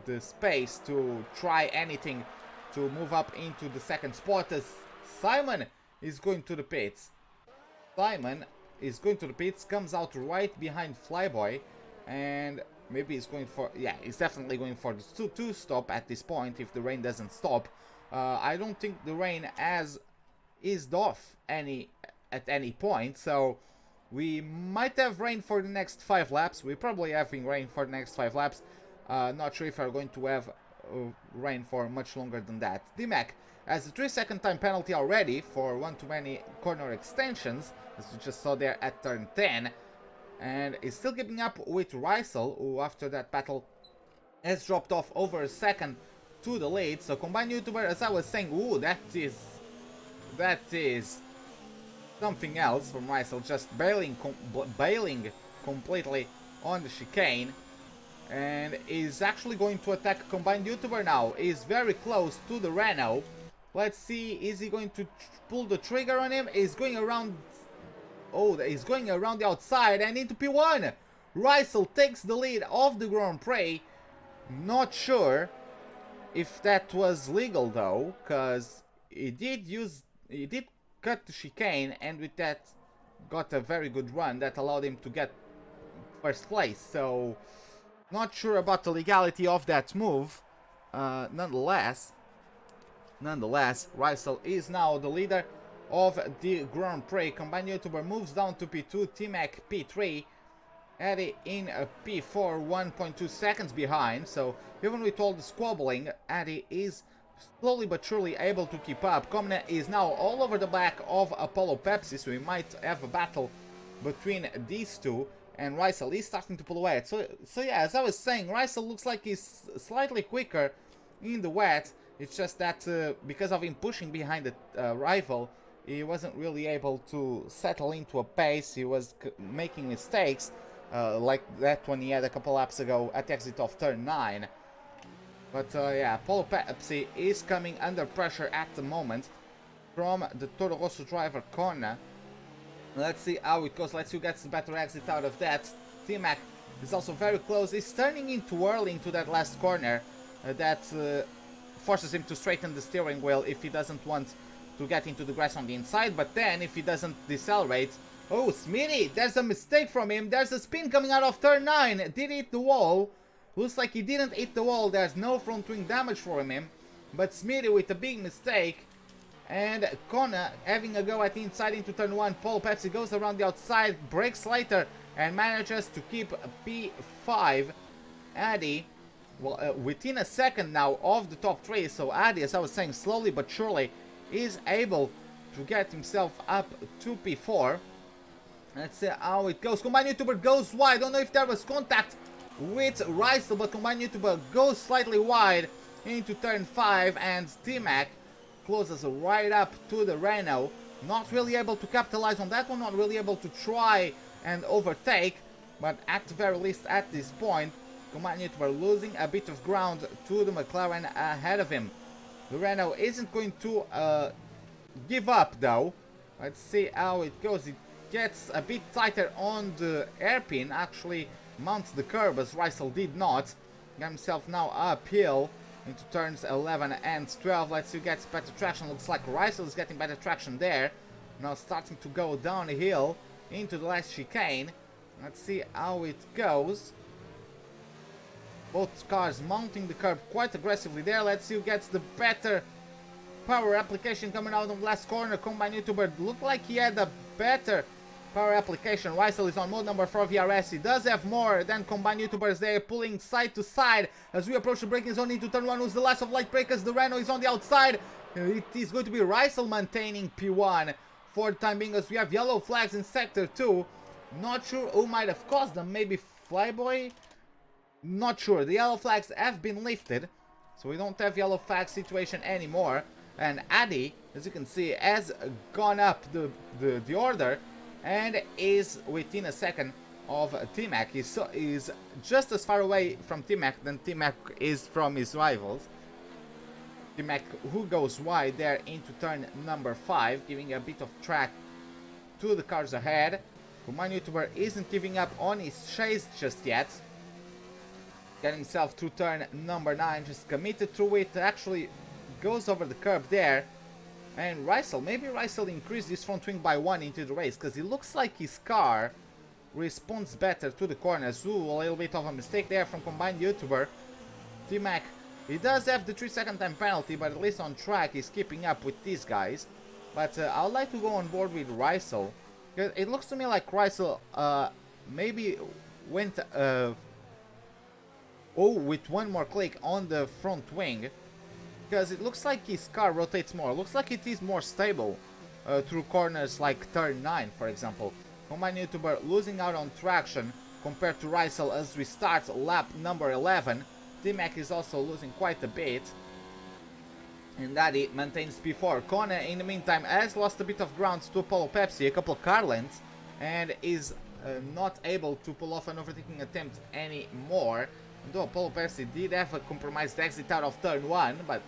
Speaker 1: the space to try anything to move up into the second spot, as Simon is going to the pits. Simon is going to the pits, comes out right behind Flyboy, and maybe he's going for, yeah, he's definitely going for the 2-2 stop at this point if the rain doesn't stop. I don't think the rain has eased off at any point, so we might have rain for the next 5 laps. We're probably having rain for the next 5 laps. Not sure if we're going to have rain for much longer than that. D-Mac has a 3-second time penalty already for one too many corner extensions, as you just saw there at turn 10. And is still keeping up with Rysel, who after that battle has dropped off over a second to the lead. So combined YouTuber, as I was saying, ooh, that is something else from Rysel, just bailing completely on the chicane, and is actually going to attack combined YouTuber now. Is very close to the Renault. Let's see, is he going to pull the trigger on him? Is going around. Oh, he's going around the outside and into P1. Rysel takes the lead of the Grand Prix. Not sure if that was legal though, because he did cut the chicane, and with that got a very good run that allowed him to get first place. So not sure about the legality of that move. Nonetheless, Rysel is now the leader of the Grand Prix. Combined YouTuber moves down to P2, T-Mac P3, Eddie in a P4, 1.2 seconds behind. So even with all the squabbling, Eddie is slowly but surely able to keep up. Komne is now all over the back of Apollo Pepsi, so we might have a battle between these two. And Rysel is starting to pull away. So yeah, as I was saying, Rysel looks like he's slightly quicker in the wet. It's just that because of him pushing behind the rival, he wasn't really able to settle into a pace. He was making mistakes, like that one he had a couple laps ago at the exit of turn 9. But yeah, Apollo Pepsi is coming under pressure at the moment from the Toro Rosso driver corner. Let's see how it goes. Let's see who gets the better exit out of that. T-Mac is also very close. He's turning into early into that last corner. That forces him to straighten the steering wheel if he doesn't want to get into the grass on the inside. But then if he doesn't decelerate... Oh, Smitty! There's a mistake from him. There's a spin coming out of turn 9. Did he hit the wall? Looks like he didn't hit the wall. There's no front wing damage from him. But Smitty with a big mistake. And Kona having a go at the inside into turn 1. Paul Pepsi goes around the outside, breaks later, and manages to keep P5. Addy, well, within a second now of the top 3. So Addy, as I was saying, slowly but surely is able to get himself up to P4. Let's see how it goes. Combined YouTuber goes wide. I don't know if there was contact with Rysel, but Combined YouTuber goes slightly wide into turn 5, and T-Mac closes right up to the Renault. Not really able to capitalize on that one, not really able to try and overtake, but at the very least at this point, Combined YouTuber losing a bit of ground to the McLaren ahead of him. The Renault isn't going to give up though. Let's see how it goes. It gets a bit tighter on the hairpin, actually mounts the curb as Rysel did not. Got himself now uphill into turns 11 and 12. Let's see who gets better traction. Looks like Rysel is getting better traction there. Now starting to go downhill into the last chicane. Let's see how it goes. Both cars mounting the curb quite aggressively there. Let's see who gets the better power application coming out of the last corner. Combined YouTuber looked like he had a better power application. Rysel is on mode number 4 VRS. He does have more than Combined YouTubers there, pulling side to side as we approach the braking zone into turn 1. Who's the last of light breakers? The Renault is on the outside. It is going to be Rysel maintaining P1 for the time being, as we have yellow flags in sector 2. Not sure who might have caused them. Maybe Flyboy? Not sure. The yellow flags have been lifted, so we don't have yellow flag situation anymore. And Addy, as you can see, has gone up the order and is within a second of T-Mac. He's just as far away from T-Mac than T-Mac is from his rivals. T-Mac, who goes wide there into turn number 5, giving a bit of track to the cars ahead. Combine YouTuber isn't giving up on his chase just yet. Getting himself through turn number 9, just committed through it, actually goes over the curb there. And Rysel, maybe Rysel increased his front wing by 1 into the race, because it looks like his car responds better to the corners. Ooh, a little bit of a mistake there from Combined YouTuber. T-Mac, he does have the 3-second time penalty, but at least on track he's keeping up with these guys. But I would like to go on board with Rysel. It looks to me like Rysel maybe went with one more click on the front wing, because it looks like his car rotates more. Looks like it is more stable through corners like turn 9, for example. Combined YouTuber losing out on traction compared to Rysel as we start lap number 11. T-Mac is also losing quite a bit, and Daddy maintains P4. Kone, in the meantime, has lost a bit of ground to Apollo Pepsi, a couple of car lengths, and is not able to pull off an overtaking attempt anymore. Though Apollo Pepsi did have a compromised exit out of turn 1, but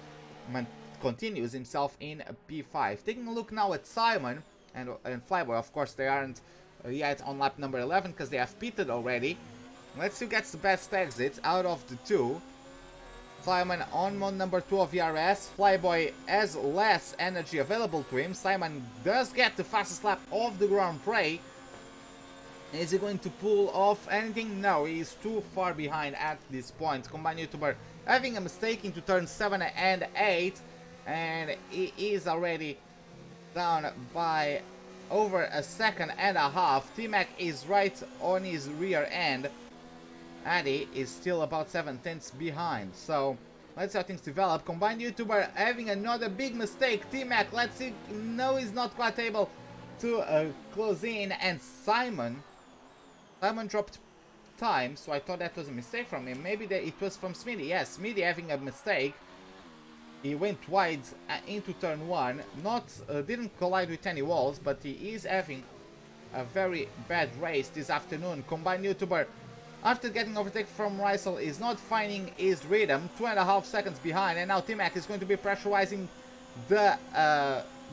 Speaker 1: continues himself in P5. Taking a look now at Simon and Flyboy. Of course, they aren't yet on lap number 11 because they have pitted already. Let's see who gets the best exit out of the two. Simon on mode number 2 of ERS. Flyboy has less energy available to him. Simon does get the fastest lap of the Grand Prix. Is he going to pull off anything? No, he is too far behind at this point. Combined YouTuber having a mistake into turn 7 and 8. And he is already down by over a second and a half. T-Mac is right on his rear end. Addy is still about 7/10 behind. So let's see how things develop. Combined YouTuber having another big mistake. T-Mac, let's see. No, he's not quite able to close in. And Simon dropped time, so I thought that was a mistake from him. Maybe it was from Smitty. Yes, Smitty having a mistake. He went wide into turn 1. Didn't collide with any walls, but he is having a very bad race this afternoon. Combined YouTuber, after getting overtaken from Rysel, is not finding his rhythm. 2.5 seconds behind, and now T-Mac is going to be pressurizing the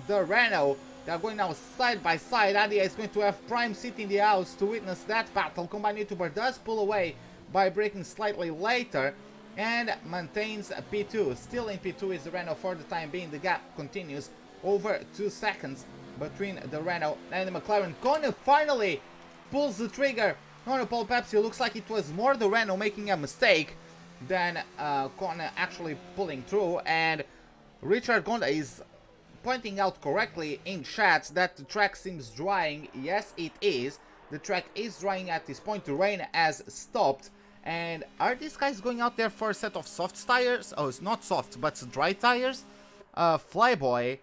Speaker 1: Renault. They are going now side by side. Andy is going to have Prime City in the house to witness that battle. Combined YouTuber does pull away by braking slightly later and maintains P2. Still in P2 is the Renault for the time being. The gap continues over 2 seconds between the Renault and the McLaren. Kone finally pulls the trigger on Apollo Pepsi. Looks like it was more the Renault making a mistake than Kone actually pulling through. And Richard Gonda is pointing out correctly in chat that the track seems drying. Yes, it is. The track is drying at this point. The rain has stopped. And are these guys going out there for a set of soft tires? Oh, it's not soft, but dry tires. Flyboy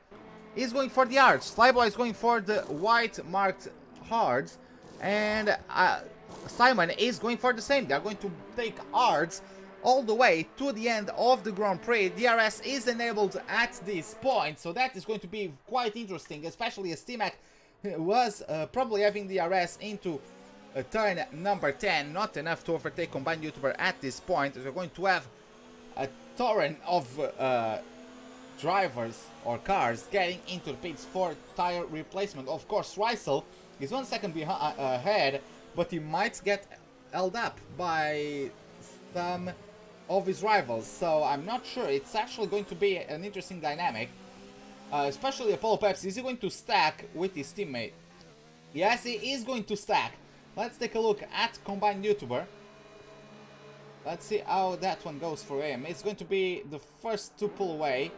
Speaker 1: is going for the hards. Flyboy is going for the white marked hards. And Simon is going for the same. They're going to take hards all the way to the end of the Grand Prix. DRS is enabled at this point, so that is going to be quite interesting, especially as T-Mac was probably having DRS into turn number 10, not enough to overtake Combined YouTuber at this point. They're going to have a torrent of drivers or cars getting into the pits for tire replacement. Of course, Rysel is 1 second ahead, but he might get held up by some of his rivals, so I'm not sure. It's actually going to be an interesting dynamic, especially Apollo Pepsi. Is he going to stack with his teammate? Yes, he is going to stack. Let's take a look at Combined YouTuber. Let's see how that one goes for him. It's going to be the first to pull away,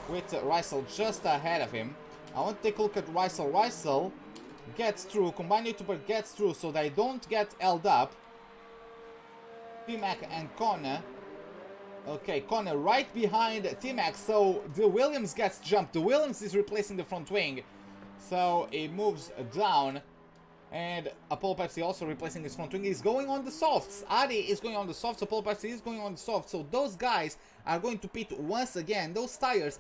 Speaker 1: with Rysel just ahead of him. I want to take a look at Rysel. Rysel gets through. Combined YouTuber gets through, so they don't get held up. T-Mac and Kone. Okay, Kone right behind T-Mac, so the Williams gets jumped. The Williams is replacing the front wing, so he moves down. And Apollo Pepsi also replacing his front wing. He's going on the softs. Adi is going on the softs. Apollo Pepsi is going on the softs. So those guys are going to pit once again. Those tires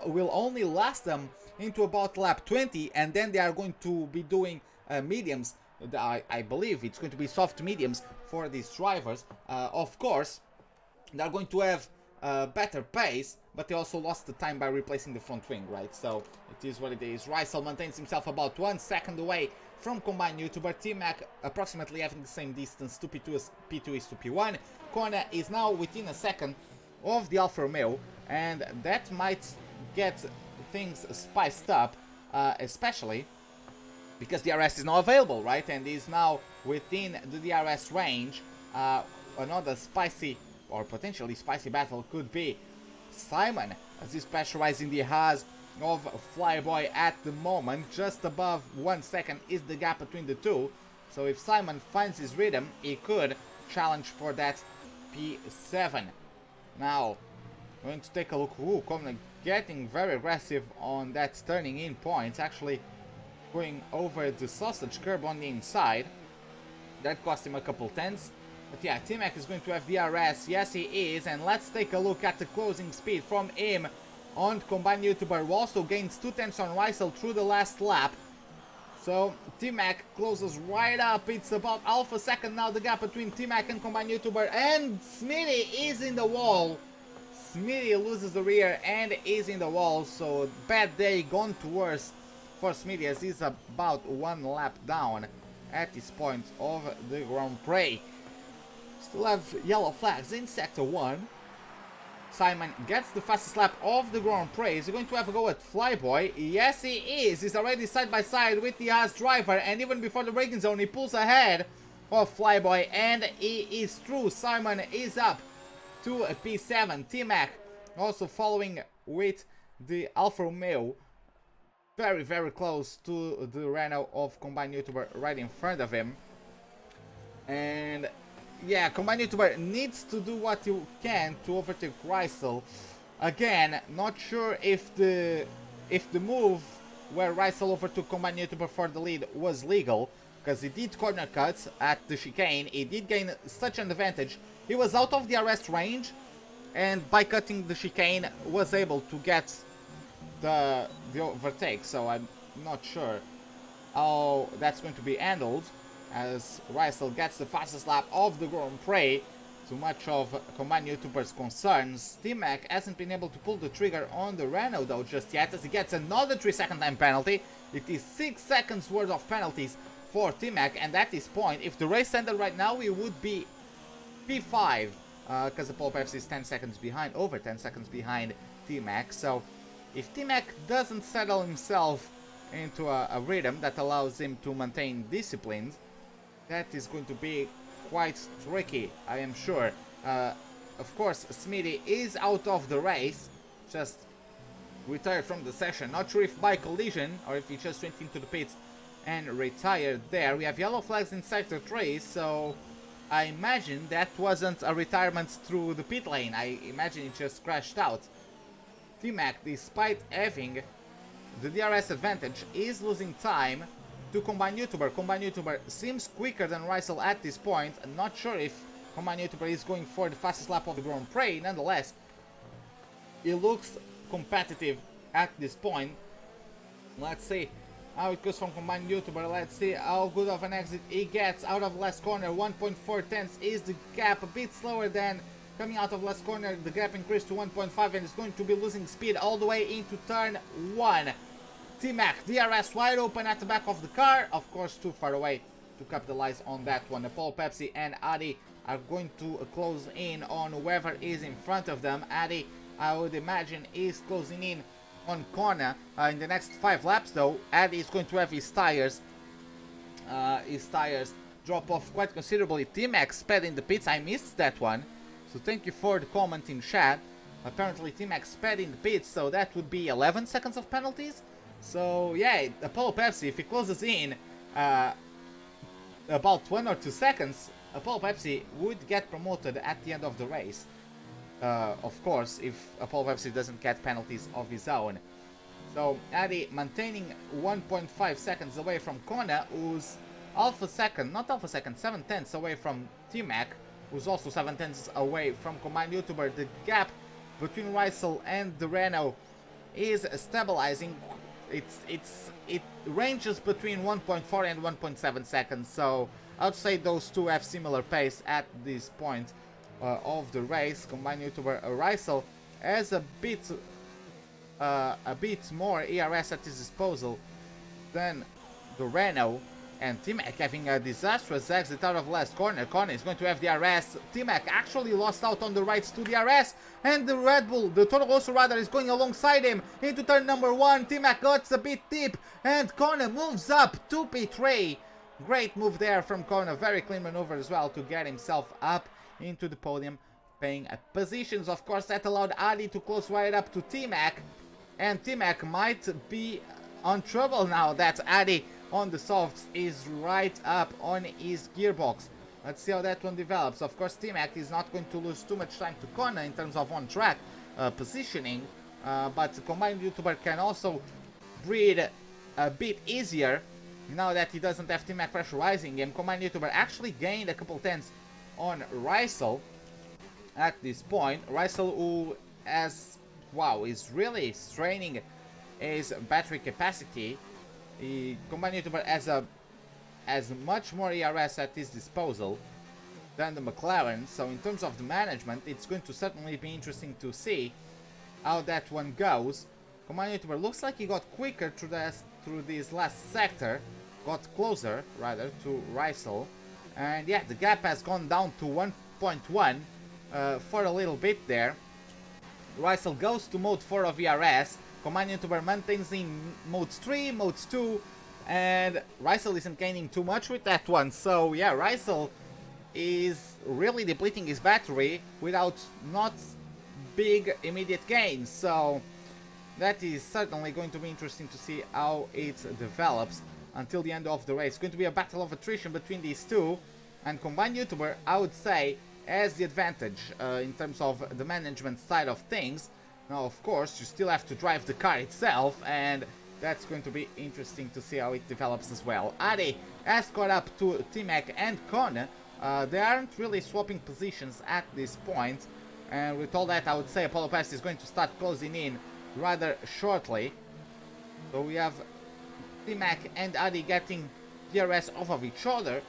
Speaker 1: will only last them into about lap 20. And then they are going to be doing mediums. I believe it's going to be soft mediums for these drivers. Of course, they're going to have better pace. but he also lost the time by replacing the front wing, right? So it is what it is. Rysel maintains himself about 1 second away from combined YouTuber. T-Mac approximately having the same distance to P2 as P2 is to P1. Kona is now within a second of the Alfa Romeo, and that might get things spiced up, especially because the DRS is not available, right? And is now within the DRS range. Another spicy or potentially spicy battle could be Simon, as he's pressurizing the Haas of Flyboy at the moment. Just above 1 second is the gap between the two. So if Simon finds his rhythm, he could challenge for that P7. Now, going to take a look. Ooh, Kona getting very aggressive on that turning in point. Actually going over the sausage curb on the inside. That cost him a couple tenths. But yeah, T-Mac is going to have DRS. Yes, he is. And let's take a look at the closing speed from him on combined YouTuber, who also gains 2 tenths on Rysel through the last lap. So T-Mac closes right up. It's about half a second now, the gap between T-Mac and combined YouTuber. And Smitty is in the wall. Smitty loses the rear and is in the wall. So bad day gone to worse for Smitty, as he's about 1 lap down at this point of the Grand Prix. Still have yellow flags in Sector 1. Simon gets the fastest lap of the Grand Prix. Is he going to have a go at Flyboy? Yes, he is. He's already side by side with the Haas driver, and even before the braking zone, he pulls ahead of Flyboy, and he is through. Simon is up to a P7. T-Mac also following with the Alfa Romeo. Very, very close to the Renault of combined YouTuber right in front of him. And yeah, combined YouTuber needs to do what you can to overtake Rysel. Again, not sure if the move where Rysel overtook combined YouTuber for the lead was legal, because he did corner cuts at the chicane. He did gain such an advantage. He was out of the arrest range, and by cutting the chicane was able to get the overtake. So I'm not sure how that's going to be handled, as Rysel gets the fastest lap of the Grand Prix. Too much of combined YouTuber's concerns. T-Mac hasn't been able to pull the trigger on the Renault though just yet, as he gets another 3-second time penalty. It is 6 seconds worth of penalties for T-Mac, and at this point, if the race ended right now, it would be P5, because the Paul Pepsi is 10 seconds behind, over 10 seconds behind T-Mac. So if T-Mac doesn't settle himself into a rhythm that allows him to maintain discipline, that is going to be quite tricky, I am sure. Of course, Smitty is out of the race, just retired from the session. Not sure if by collision or if he just went into the pits and retired there. We have yellow flags in Sector 3, so I imagine that wasn't a retirement through the pit lane. I imagine it just crashed out. T-Mac, despite having the DRS advantage, is losing time to combined YouTuber. Combined YouTuber seems quicker than Rysel at this point. I'm not sure if combined YouTuber is going for the fastest lap of the Grand Prix. Nonetheless, it looks competitive at this point. Let's see how it goes from combined YouTuber. Let's see how good of an exit he gets out of last corner. 1.4 tenths is the gap, a bit slower than coming out of last corner. The gap increased to 1.5 and is going to be losing speed all the way into turn 1. T-Mac, DRS wide open at the back of the car. Of course, too far away to capitalize on that one. The Paul Pepsi and Adi are going to close in on whoever is in front of them. Adi, I would imagine, is closing in on Kona in the next 5 laps though. Adi is going to have his tires drop off quite considerably. T-Mac sped in the pits. I missed that one, so thank you for the comment in chat. Apparently T-Mac sped in the pits, so that would be 11 seconds of penalties. So yeah, Apollo Pepsi, if he closes in about 1 or 2 seconds, Apollo Pepsi would get promoted at the end of the race. Of course, if Apollo Pepsi doesn't get penalties of his own. So Adi maintaining 1.5 seconds away from Kona, who's 7 tenths away from T-Mac, who's also 7 tenths away from combined YouTuber. The gap between Rysel and the Renault is stabilizing. It ranges between 1.4 and 1.7 seconds, so I'd say those two have similar pace at this point of the race. Combined YouTuber Rysel has a bit more ERS at his disposal than the Renault, and T-Mac having a disastrous exit out of last corner. Corner is going to have the RS. T-Mac actually lost out on the rights to the RS, and the Red Bull, the Toro Rosso rather, is going alongside him into turn number 1. T-Mac got a bit deep, and Corner moves up to P3. Great move there from Corner, very clean maneuver as well to get himself up into the podium, paying positions. Of course, that allowed Adi to close right up to T-Mac, and T-Mac might be on trouble now that Adi on the softs is right up on his gearbox. Let's see how that one develops. Of course, T-Mac is not going to lose too much time to Kona in terms of on-track positioning, but the combined YouTuber can also breathe a bit easier now that he doesn't have T-Mac pressurizing him. Combined YouTuber actually gained a couple tenths on Rysel at this point. Rysel, who is really straining his battery capacity. Combined YouTuber has much more ERS at his disposal than the McLaren, so in terms of the management, it's going to certainly be interesting to see how that one goes. Combined YouTuber looks like he got quicker through this last sector, got closer rather to Rysel, and yeah, the gap has gone down to 1.1 for a little bit there. Rysel goes to mode 4 of ERS. Combined YouTuber maintains in modes 3, modes 2, and Rysel isn't gaining too much with that one. So yeah, Rysel is really depleting his battery without not big immediate gains. So that is certainly going to be interesting to see how it develops until the end of the race. It's going to be a battle of attrition between these two, and Combined YouTuber, I would say, has the advantage in terms of the management side of things. Now, of course, you still have to drive the car itself, and that's going to be interesting to see how it develops as well. Adi has caught up to T-Mac and Kona. They aren't really swapping positions at this point, and with all that, I would say Apollo Pass is going to start closing in rather shortly. So we have T-Mac and Adi getting DRS off of each other.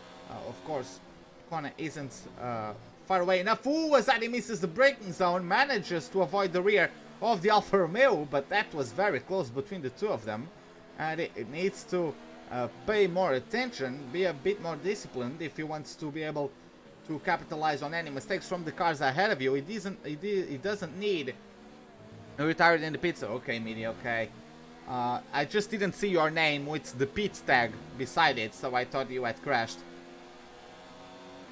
Speaker 1: Of course, Kona isn't far away enough. Ooh, as Adi misses the braking zone, manages to avoid the rear of the Alfa Romeo, but that was very close between the two of them, and it needs to pay more attention, be a bit more disciplined if he wants to be able to capitalize on any mistakes from the cars ahead of you. It doesn't need retired in the pits. Okay, media, okay. I just didn't see your name with the pit tag beside it, so I thought you had crashed.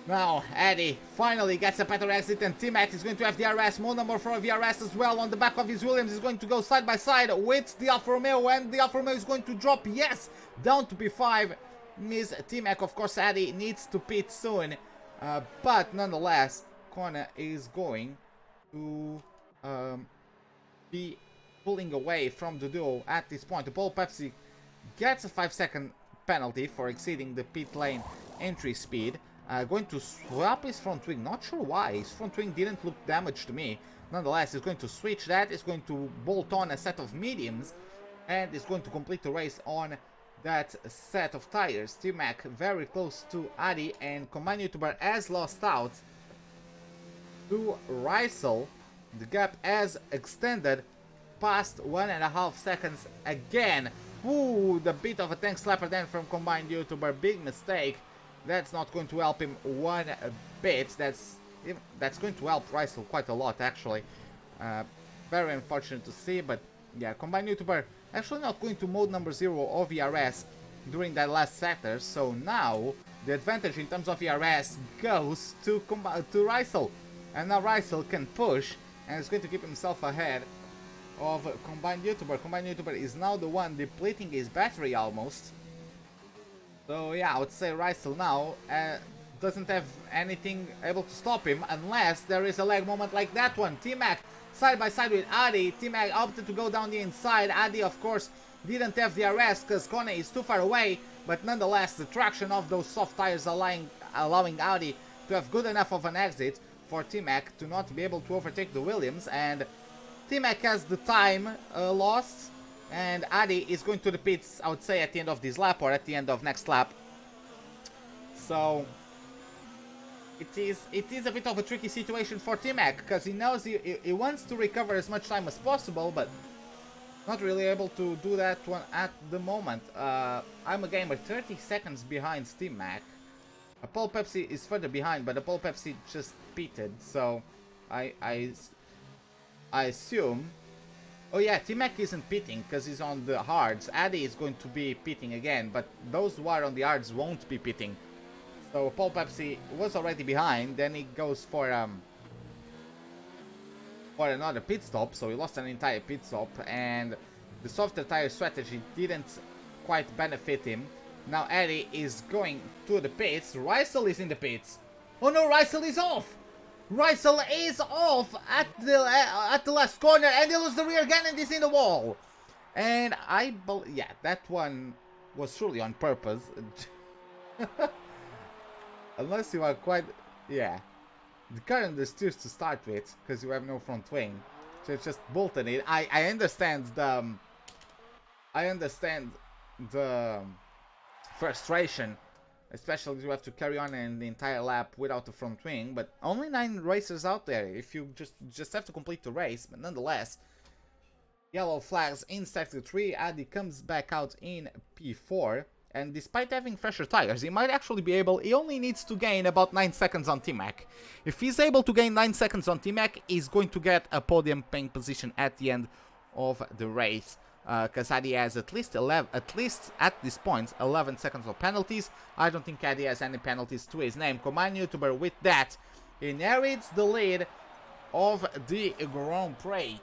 Speaker 1: Now, Adi finally gets a better exit, and T-Mac is going to have the RS, mode number 4 of the RS as well on the back of his Williams. Is going to go side by side with the Alfa Romeo, and the Alfa Romeo is going to drop, yes, down to P5. Miss T-Mac, of course, Adi needs to pit soon, but nonetheless, Kona is going to be pulling away from the duo at this point. Apollo Pepsi gets a 5-second penalty for exceeding the pit lane entry speed. Going to swap his front wing, not sure why, his front wing didn't look damaged to me. Nonetheless, he's going to switch that, he's going to bolt on a set of mediums, and is going to complete the race on that set of tires. T-Mac very close to Adi, and Combined YouTuber has lost out to Rysel. The gap has extended past 1.5 seconds again. Ooh, the bit of a tank slapper then from Combined YouTuber, big mistake. That's not going to help him one bit. That's going to help Rysel quite a lot, actually. Very unfortunate to see, but yeah, Combined YouTuber actually not going to mode number 0 of ERS during that last sector. So now the advantage in terms of ERS goes to Rysel, and now Rysel can push and is going to keep himself ahead of Combined YouTuber. Combined YouTuber is now the one depleting his battery almost. So yeah, I would say Rysel now doesn't have anything able to stop him unless there is a lag moment like that one. T-Mac side by side with Adi. T-Mac opted to go down the inside. Adi, of course, didn't have the RS because Kone is too far away, but nonetheless, the traction of those soft tires allowing Adi to have good enough of an exit for T-Mac to not be able to overtake the Williams, and T-Mac has the time lost. And Adi is going to the pits, I would say, at the end of this lap or at the end of next lap. So it is a bit of a tricky situation for T-Mac, because he knows he wants to recover as much time as possible, but not really able to do that one at the moment. I'm a gamer 30 seconds behind T-Mac. Apollo Pepsi is further behind, but Apollo Pepsi just pitted, so I assume. Oh yeah, T-Mac isn't pitting because he's on the hards. Addy is going to be pitting again, but those who are on the hards won't be pitting. So Paul Pepsi was already behind, then he goes for another pit stop, so he lost an entire pit stop, and the softer tire strategy didn't quite benefit him. Now Eddie is going to the pits. Rysel is in the pits. Oh no, Rysel is off! Rysel is off at the last corner, and he loses the rear again and is in the wall. And yeah, that one was truly on purpose. Unless you are quite... yeah. The car understeers to start with, because you have no front wing. So it's just bolted it. I understand the... I understand the frustration. Especially if you have to carry on in the entire lap without the front wing. But only 9 racers out there. If you just have to complete the race. But nonetheless... Yellow flags in Sector 3. Adi comes back out in P4. And despite having fresher tires, he might actually be able... He only needs to gain about 9 seconds on T-Mac. If he's able to gain 9 seconds on T-Mac, he's going to get a podium paying position at the end of the race. Because Adi has at least at this point, 11 seconds of penalties. I don't think Adi has any penalties to his name. Combine YouTuber with that inherits the lead of the Grand Prix.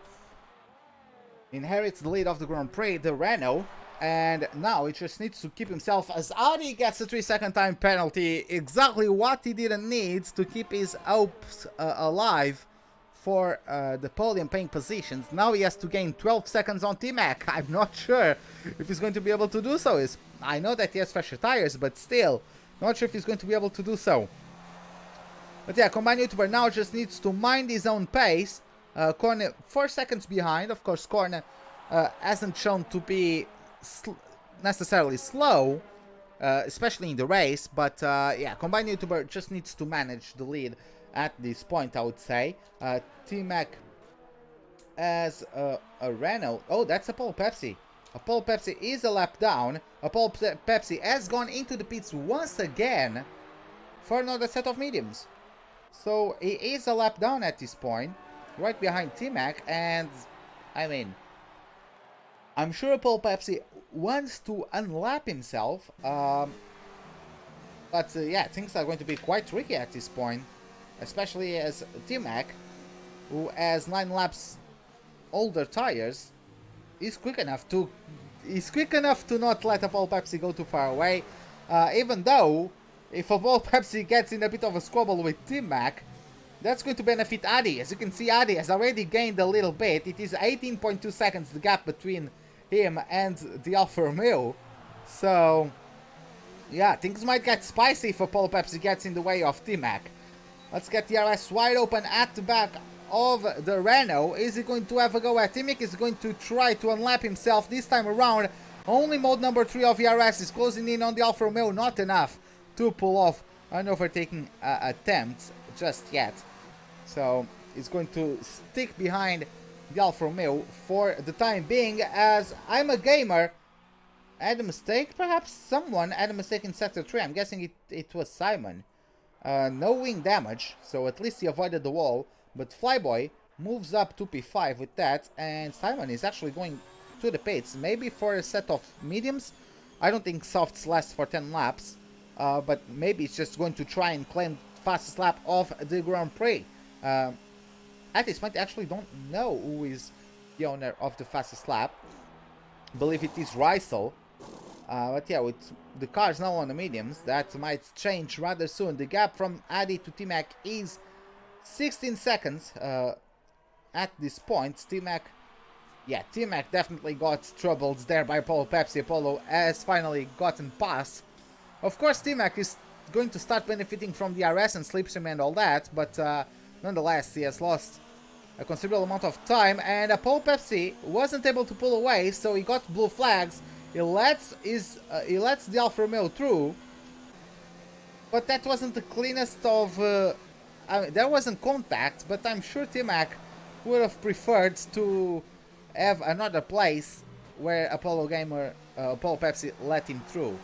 Speaker 1: Inherits the lead of the Grand Prix, the Renault. And now he just needs to keep himself, as Audi gets a 3-second time penalty, exactly what he didn't need to keep his hopes alive for the podium paying positions. Now he has to gain 12 seconds on T-Mac. I'm not sure if he's going to be able to do so. I know that he has fresher tires, but still, not sure if he's going to be able to do so. But yeah, Combine YouTuber now just needs to mind his own pace. Corner 4 seconds behind. Of course, Corner hasn't shown to be necessarily slow, especially in the race, but yeah, Combine YouTuber just needs to manage the lead at this point, I would say. T-Mac as a Renault. Oh, that's Apollo Pepsi. Apollo Pepsi is a lap down. Apollo Pepsi has gone into the pits once again for another set of mediums. So he is a lap down at this point, right behind T-Mac, and I mean, I'm sure Apollo Pepsi wants to unlap himself, but yeah, things are going to be quite tricky at this point, especially as T-Mac, who has 9 laps older tires, is quick enough to not let Apollo Pepsi go too far away. Even though if Apollo Pepsi gets in a bit of a squabble with T-Mac, that's going to benefit Adi. As you can see, Adi has already gained a little bit. It is 18.2 seconds the gap between him and the Alfa Romeo. So yeah, things might get spicy if Apollo Pepsi gets in the way of T-Mac. Let's get the RS wide open at the back of the Renault. Is he going to have a go at T-Mac? Is going to try to unlap himself this time around. Only mode number 3 of the RS is closing in on the Alfa Romeo. Not enough to pull off an overtaking attempt just yet. So he's going to stick behind the Alfa Romeo for the time being. As I'm a gamer, had a mistake, perhaps someone had a mistake in Sector 3. I'm guessing it was Simon. No wing damage, so at least he avoided the wall. But Flyboy moves up to P5 with that, and Simon is actually going to the pits, maybe for a set of mediums. I don't think softs last for 10 laps, but maybe it's just going to try and claim fastest lap of the Grand Prix. At this point, I actually don't know who is the owner of the fastest lap. I believe it is Rysel. But yeah, with the cars now on the mediums, that might change rather soon. The gap from Adi to T-Mac is 16 seconds at this point. T-Mac definitely got troubled there by Apollo Pepsi. Apollo has finally gotten past. Of course, T-Mac is going to start benefiting from the RS and slipstream and all that, but nonetheless, he has lost a considerable amount of time, and Apollo Pepsi wasn't able to pull away, so he got blue flags. He lets the Alfa Romeo through, But that wasn't the cleanest of... I mean, there wasn't contact, but I'm sure T-Mac would have preferred to have another place where Apollo Pepsi let him through.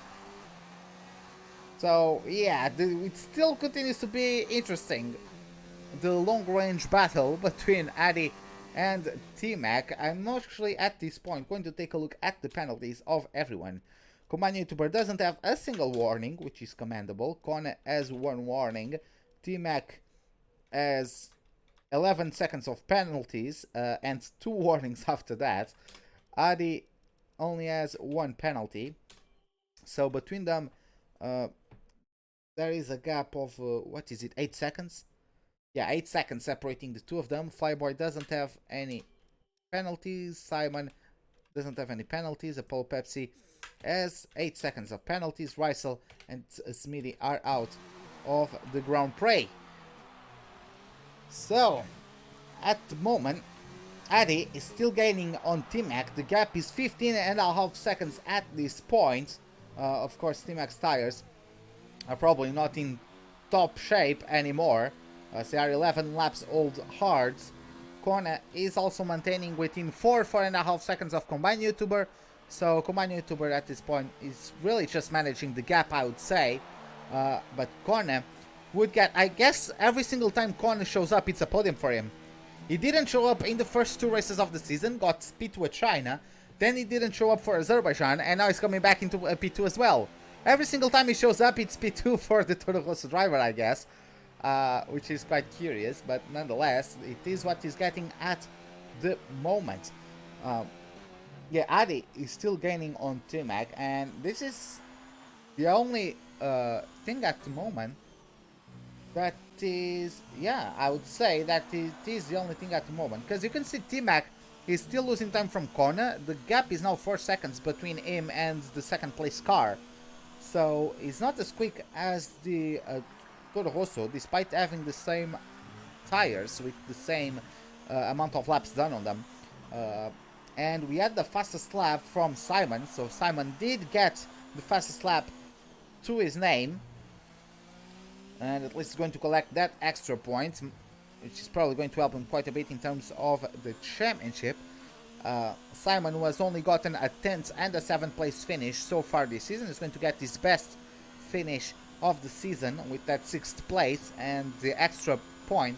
Speaker 1: So yeah, it still continues to be interesting. The long-range battle between Addy and T-Mac. I'm actually at this point going to take a look at the penalties of everyone. Combined YouTuber doesn't have a single warning, which is commendable. Kone has one warning. T-Mac has 11 seconds of penalties and 2 warnings after that. Addy only has 1 penalty. So between them, there is a gap of, what is it, 8 seconds? Yeah, 8 seconds separating the two of them. Flyboy doesn't have any penalties. Simon doesn't have any penalties. Apollo Pepsi has 8 seconds of penalties. Rysel and Smitty are out of the Grand Prix. So, at the moment, Addy is still gaining on T-Mac. The gap is 15.5 seconds at this point. Of course, T-Mac's tires are probably not in top shape anymore. They are 11 laps old hards. Kone is also maintaining within 4.5 seconds of Combined YouTuber. So Combined YouTuber at this point is really just managing the gap, I would say. But Kone would get, I guess every single time Kone shows up, it's a podium for him. He didn't show up in the first 2 races of the season, got P2 with China. Then he didn't show up for Azerbaijan, and now he's coming back into P2 as well. Every single time he shows up, it's P2 for the Toro Rosso driver, I guess. Which is quite curious, but nonetheless, it is what he's getting at the moment. Yeah, Addy is still gaining on T-Mac, and this is the only thing at the moment that is, yeah, I would say that it is the only thing at the moment. Because you can see T-Mac is still losing time from Kone. The gap is now 4 seconds between him and the second place car. So he's not as quick as the Toro Rosso, despite having the same tires with the same amount of laps done on them. And we had the fastest lap from Simon, so Simon did get the fastest lap to his name, and at least he's going to collect that extra point, which is probably going to help him quite a bit in terms of the championship. Simon was only gotten a 10th and a 7th place finish so far this season. He's going to get his best finish of the season with that 6th place, and the extra point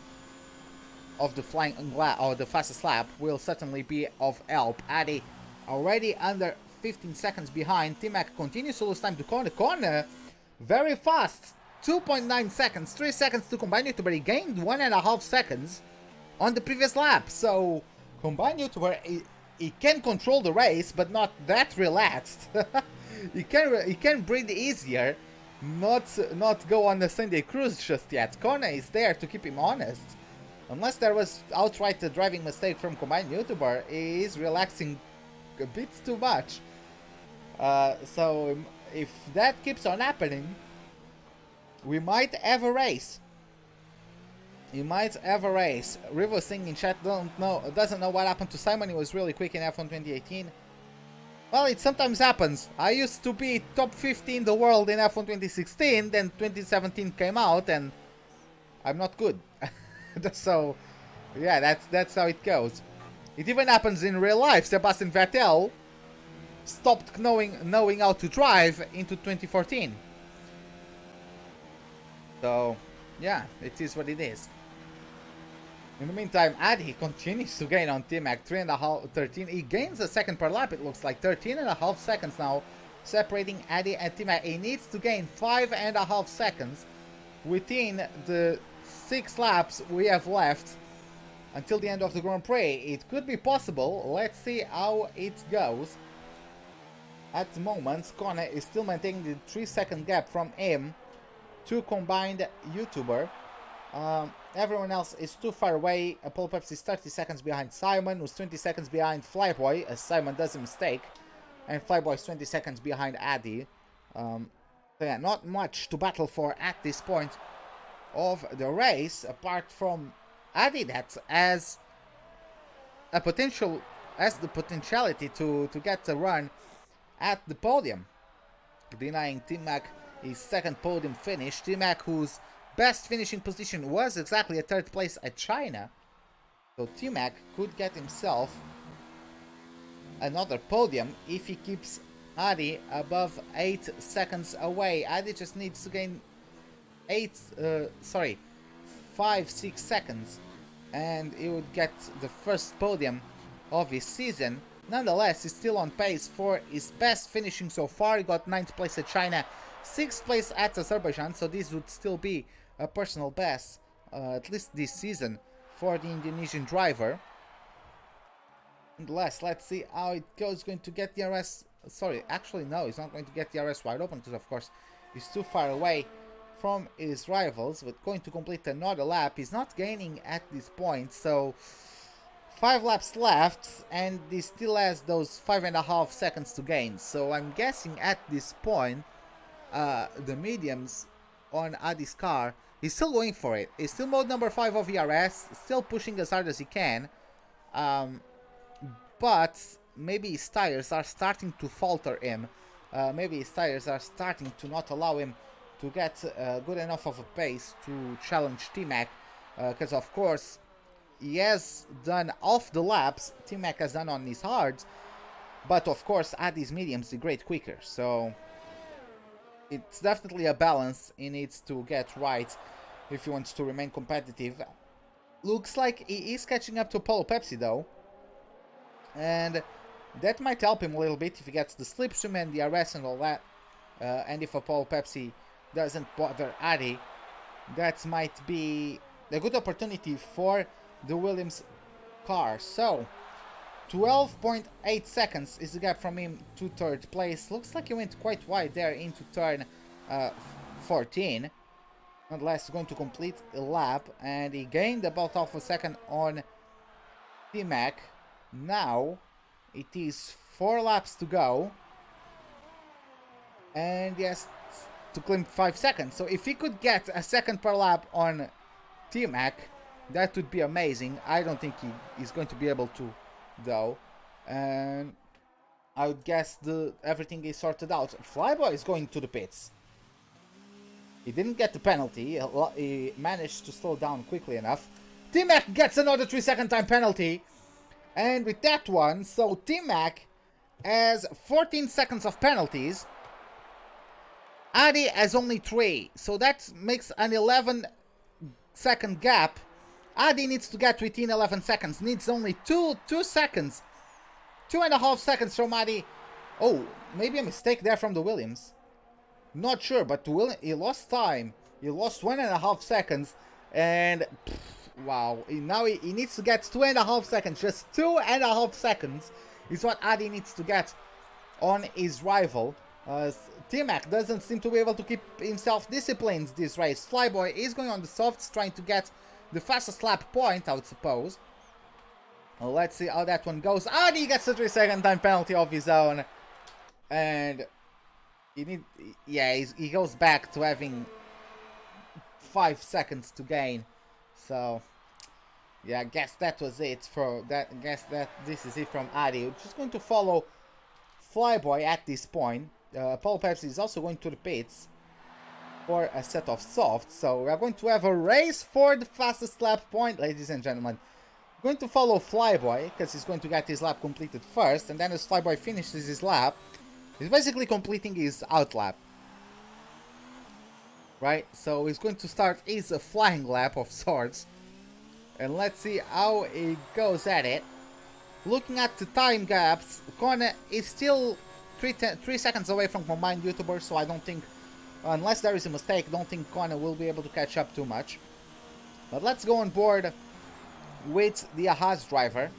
Speaker 1: of the flying or the fastest lap will certainly be of help. Addy already under 15 seconds behind. T-Mac continues to lose time to Kone. Kone very fast, 2.9 seconds, 3 seconds to Combined YouTuber. He gained 1.5 seconds on the previous lap, so Combined YouTuber, he can control the race, but not that relaxed. he can breathe easier, not go on the Sunday cruise just yet. Kone is there to keep him honest. Unless there was outright a driving mistake from Combined YouTuber, he is relaxing a bit too much. So if that keeps on happening, we might have a race. You might have a race. Rivo Singh in chat doesn't know what happened to Simon. He was really quick in F1 2018. Well, it sometimes happens. I used to be top 50 in the world in F1 2016, then 2017 came out, and I'm not good. So, yeah, that's how it goes. It even happens in real life. Sebastian Vettel stopped knowing how to drive into 2014. So, yeah, it is what it is. In the meantime, Addy continues to gain on T-Mac, 13. He gains a second per lap, it looks like. 13.5 seconds now, separating Addy and T-Mac. He needs to gain 5.5 seconds within the 6 laps we have left until the end of the Grand Prix. It could be possible. Let's see how it goes. At the moment, Kone is still maintaining the 3-second gap from him to Combined YouTuber. Everyone else is too far away. Apollo Pepsi is 30 seconds behind Simon, who's 20 seconds behind Flyboy, as Simon does a mistake. And Flyboy is 20 seconds behind Addy. So yeah, not much to battle for at this point of the race, apart from Addy that has the potentiality to get a run at the podium, denying T-Mac his second podium finish. T-Mac, whose best finishing position was exactly a third place at China. So T-Mac could get himself another podium if he keeps Adi above 8 seconds away. Adi just needs to gain 5-6 seconds and he would get the first podium of his season. Nonetheless, he's still on pace for his best finishing so far. He got 9th place at China, 6th place at Azerbaijan, so this would still be a personal best, at least this season, for the Indonesian driver. Nonetheless, let's see how it goes. Going to get the RS. Sorry, actually no, he's not going to get the RS wide open because of course he's too far away from his rivals, but going to complete another lap. He's not gaining at this point, so 5 laps left and he still has those 5.5 seconds to gain. So I'm guessing at this point the mediums on Adi's car, he's still going for it. He's still mode number 5 of ERS, still pushing as hard as he can, but maybe his tires are starting to falter him. Maybe his tires are starting to not allow him to get good enough of a pace to challenge T-Mac, because of course he has done off the laps T-Mac has done on his hards, but of course Adi's mediums degrade quicker, so it's definitely a balance he needs to get right if he wants to remain competitive. Looks like he is catching up to Apollo Pepsi though, and that might help him a little bit if he gets the slipstream and the RS and all that, and if Apollo Pepsi doesn't bother Adi, that might be a good opportunity for the Williams car. So 12.8 seconds is the gap from him to third place. Looks like he went quite wide there into turn 14. Nonetheless, going to complete a lap and he gained about half a second on T-Mac. Now it is 4 laps to go and yes, to claim 5 seconds. So if he could get a second per lap on T-Mac, that would be amazing. I don't think he's going to be able to though, and I would guess everything is sorted out. Flyboy is going to the pits. He didn't get the penalty. He managed to slow down quickly enough. T-Mac gets another 3-second time penalty, and with that one, so T-Mac has 14 seconds of penalties. Adi has only 3, so that makes an 11-second gap. Adi needs to get within 11 seconds, needs only 2 seconds. 2.5 seconds from Adi. Oh, maybe a mistake there from the Williams. Not sure, but he lost time. He lost 1.5 seconds, and wow. Now he needs to get 2.5 seconds. Just 2.5 seconds is what Adi needs to get on his rival. T-Mac doesn't seem to be able to keep himself disciplined this race. Flyboy is going on the softs, trying to get the fastest lap point, I would suppose. Well, let's see how that one goes. Adi gets a 3-second time penalty of his own, and he goes back to having 5 seconds to gain. So yeah, I guess that was it for that. I guess that this is it from Adi. We're just going to follow Flyboy at this point. Paul Pepsi is also going to the pits for a set of softs. So we are going to have a race for the fastest lap point, ladies and gentlemen. We're going to follow Flyboy because he's going to get his lap completed first, and then as Flyboy finishes his lap, he's basically completing his out lap. Right? So he's going to start his flying lap of sorts. And let's see how he goes at it. Looking at the time gaps, Kone is still 3 seconds away from combined YouTubers, so I don't think, unless there is a mistake, don't think Kone will be able to catch up too much. But let's go on board with the Ahaz driver.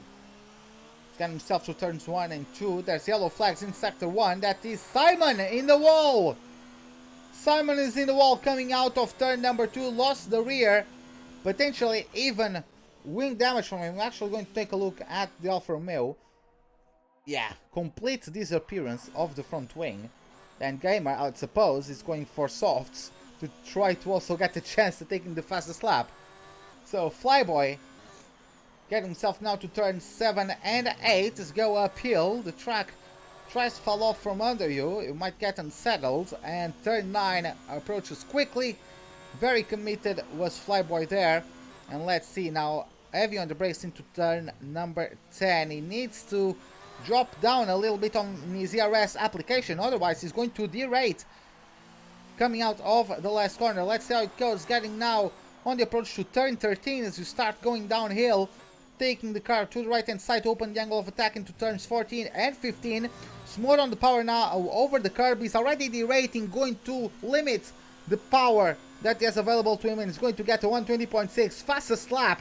Speaker 1: He's got himself to turns 1 and 2. There's yellow flags in sector 1. That is Simon in the wall. Simon is in the wall coming out of turn number 2. Lost the rear. Potentially even wing damage from him. I'm actually going to take a look at the Alfa Romeo. Yeah, complete disappearance of the front wing. And Gamer, I would suppose, is going for softs to try to also get a chance to taking the fastest lap. So Flyboy get himself now to turn 7 and 8. Let's go uphill. The track tries to fall off from under you, you might get unsettled, and turn 9 approaches quickly. Very committed was Flyboy there. And let's see now, heavy on the brakes into turn number 10. He needs to drop down a little bit on his ERS application, otherwise he's going to derate coming out of the last corner. Let's see how it goes, getting now on the approach to turn 13 as you start going downhill, taking the car to the right hand side to open the angle of attack into turns 14 and 15. Smooth on the power now over the curb. He's already derating, going to limit the power that he has available to him, and is going to get to 120.6. Fastest lap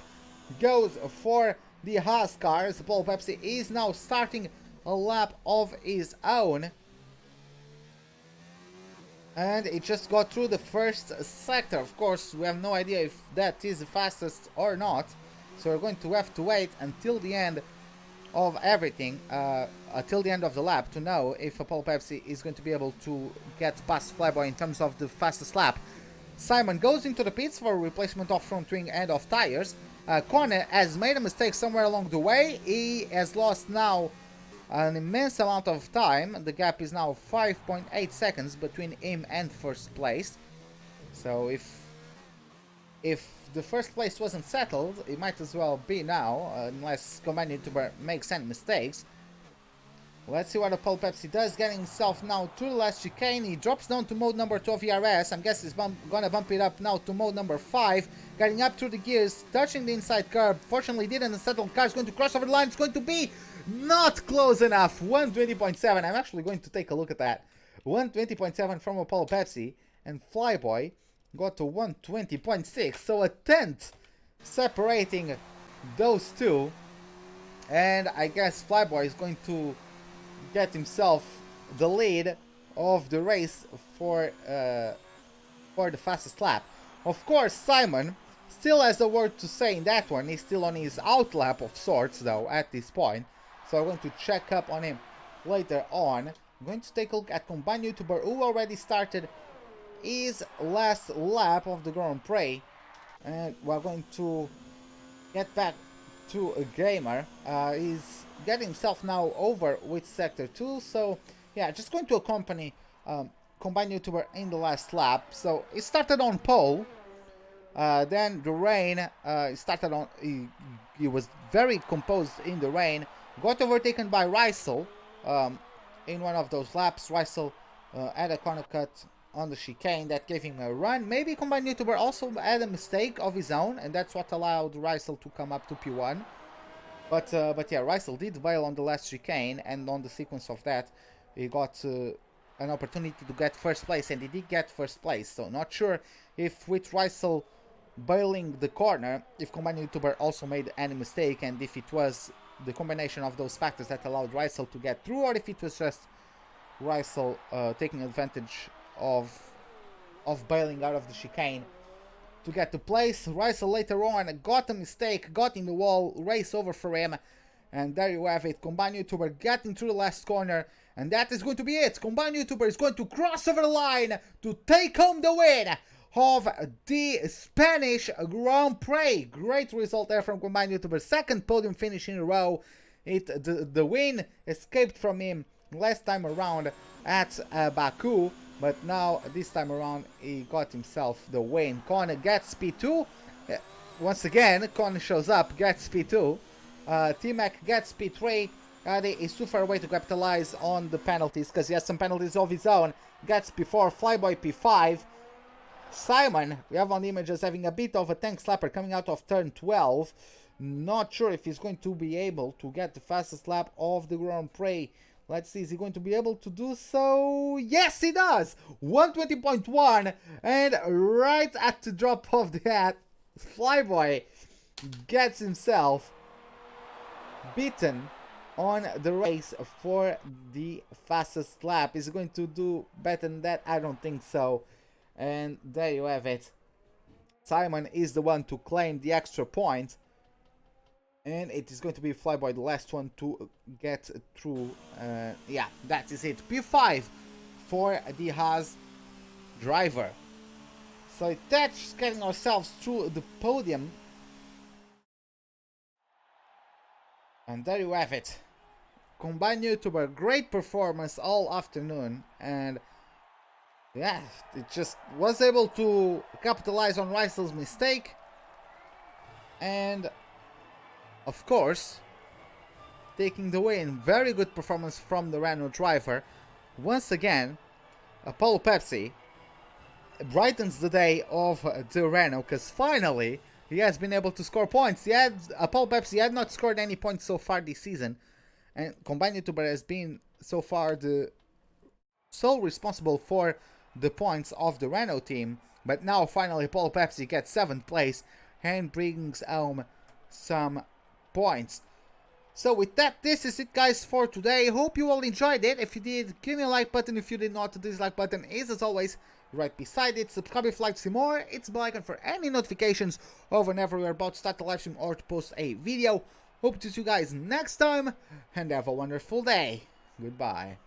Speaker 1: goes for the Haas car as Paul Pepsi is now starting a lap of his own. And it just got through the first sector. Of course, we have no idea if that is the fastest or not. So we're going to have to wait until the end of everything, until the end of the lap, to know if Apollo Pepsi is going to be able to get past Flyboy in terms of the fastest lap. Simon goes into the pits for replacement of front wing and of tires. Kone has made a mistake somewhere along the way. He has lost now an immense amount of time. The gap is now 5.8 seconds between him and first place. So if the first place wasn't settled, it might as well be now, unless Combined YouTuber makes any mistakes. Let's see what Apollo Pepsi does, getting himself now to the last chicane. He drops down to mode number 2 of ERS. I'm guessing he's gonna bump it up now to mode number 5. Getting up through the gears, touching the inside curb. Fortunately didn't settle. Car is going to cross over the line. It's going to be not close enough. 120.7. I'm actually going to take a look at that. 120.7 from Apollo Pepsi. And Flyboy got to 120.6. So a tenth separating those two. And I guess Flyboy is going to get himself the lead of the race for the fastest lap. Of course, Simon still has a word to say in that one. He's still on his out lap of sorts, though, at this point. So I'm going to check up on him later on. I'm going to take a look at Combined YouTuber, who already started his last lap of the Grand Prix. And we're going to get back to a gamer. He's getting himself now over with sector 2, so yeah, just going to accompany Combined YouTuber in the last lap. So he started on pole, then the rain, he was very composed in the rain, got overtaken by Rysel in one of those laps. Rysel had a corner cut on the chicane that gave him a run. Maybe Combined YouTuber also had a mistake of his own, and that's what allowed Rysel to come up to P1. But yeah, Rysel did bail on the last chicane, and on the sequence of that, he got an opportunity to get first place, and he did get first place. So not sure if with Rysel bailing the corner, if Combined YouTuber also made any mistake, and if it was the combination of those factors that allowed Rysel to get through, or if it was just Rysel taking advantage of bailing out of the chicane to get to place. Rysel later on got a mistake, got in the wall, race over for him, and there you have it. Combined YouTuber getting through the last corner, and that is going to be it. Combined YouTuber is going to cross over the line to take home the win of the Spanish Grand Prix. Great result there from Combined YouTuber. Second podium finish in a row. The win escaped from him last time around at Baku. But now, this time around, he got himself the win. Kone gets P2. Once again, Kone shows up, gets P2. T-Mac gets P3. Adi is too far away to capitalize on the penalties, because he has some penalties of his own. Gets P4, Flyboy P5. Simon, we have on the images, having a bit of a tank slapper coming out of turn 12. Not sure if he's going to be able to get the fastest lap of the Grand Prix. Let's see, is he going to be able to do so? Yes, he does! 120.1, and right at the drop of the hat, Flyboy gets himself beaten on the race for the fastest lap. Is he going to do better than that? I don't think so. And there you have it. Simon is the one to claim the extra point. And it is going to be Flyboy, the last one to get through. Yeah, that is it. P5 for the Haas driver. So that's getting ourselves through the podium. And there you have it. combined YouTuber, great performance all afternoon, and yeah, it just was able to capitalize on Reisel's mistake, and of course, taking the win. Very good performance from the Renault driver. Once again, Apollo Pepsi brightens the day of the Renault, because finally he has been able to score points. Apollo Pepsi had not scored any points so far this season, and Combined YouTuber has been so far the sole responsible for the points of the Renault team. But now finally Apollo Pepsi gets 7th place and brings home some points. So with that, this is it guys for today. Hope you all enjoyed it. If you did, give me a like button. If you did not, the dislike button is as always right beside it. Subscribe if you'd like to see more. It's the bell icon for any notifications of whenever we're about to start a live stream or to post a video. Hope to see you guys next time and have a wonderful day. Goodbye.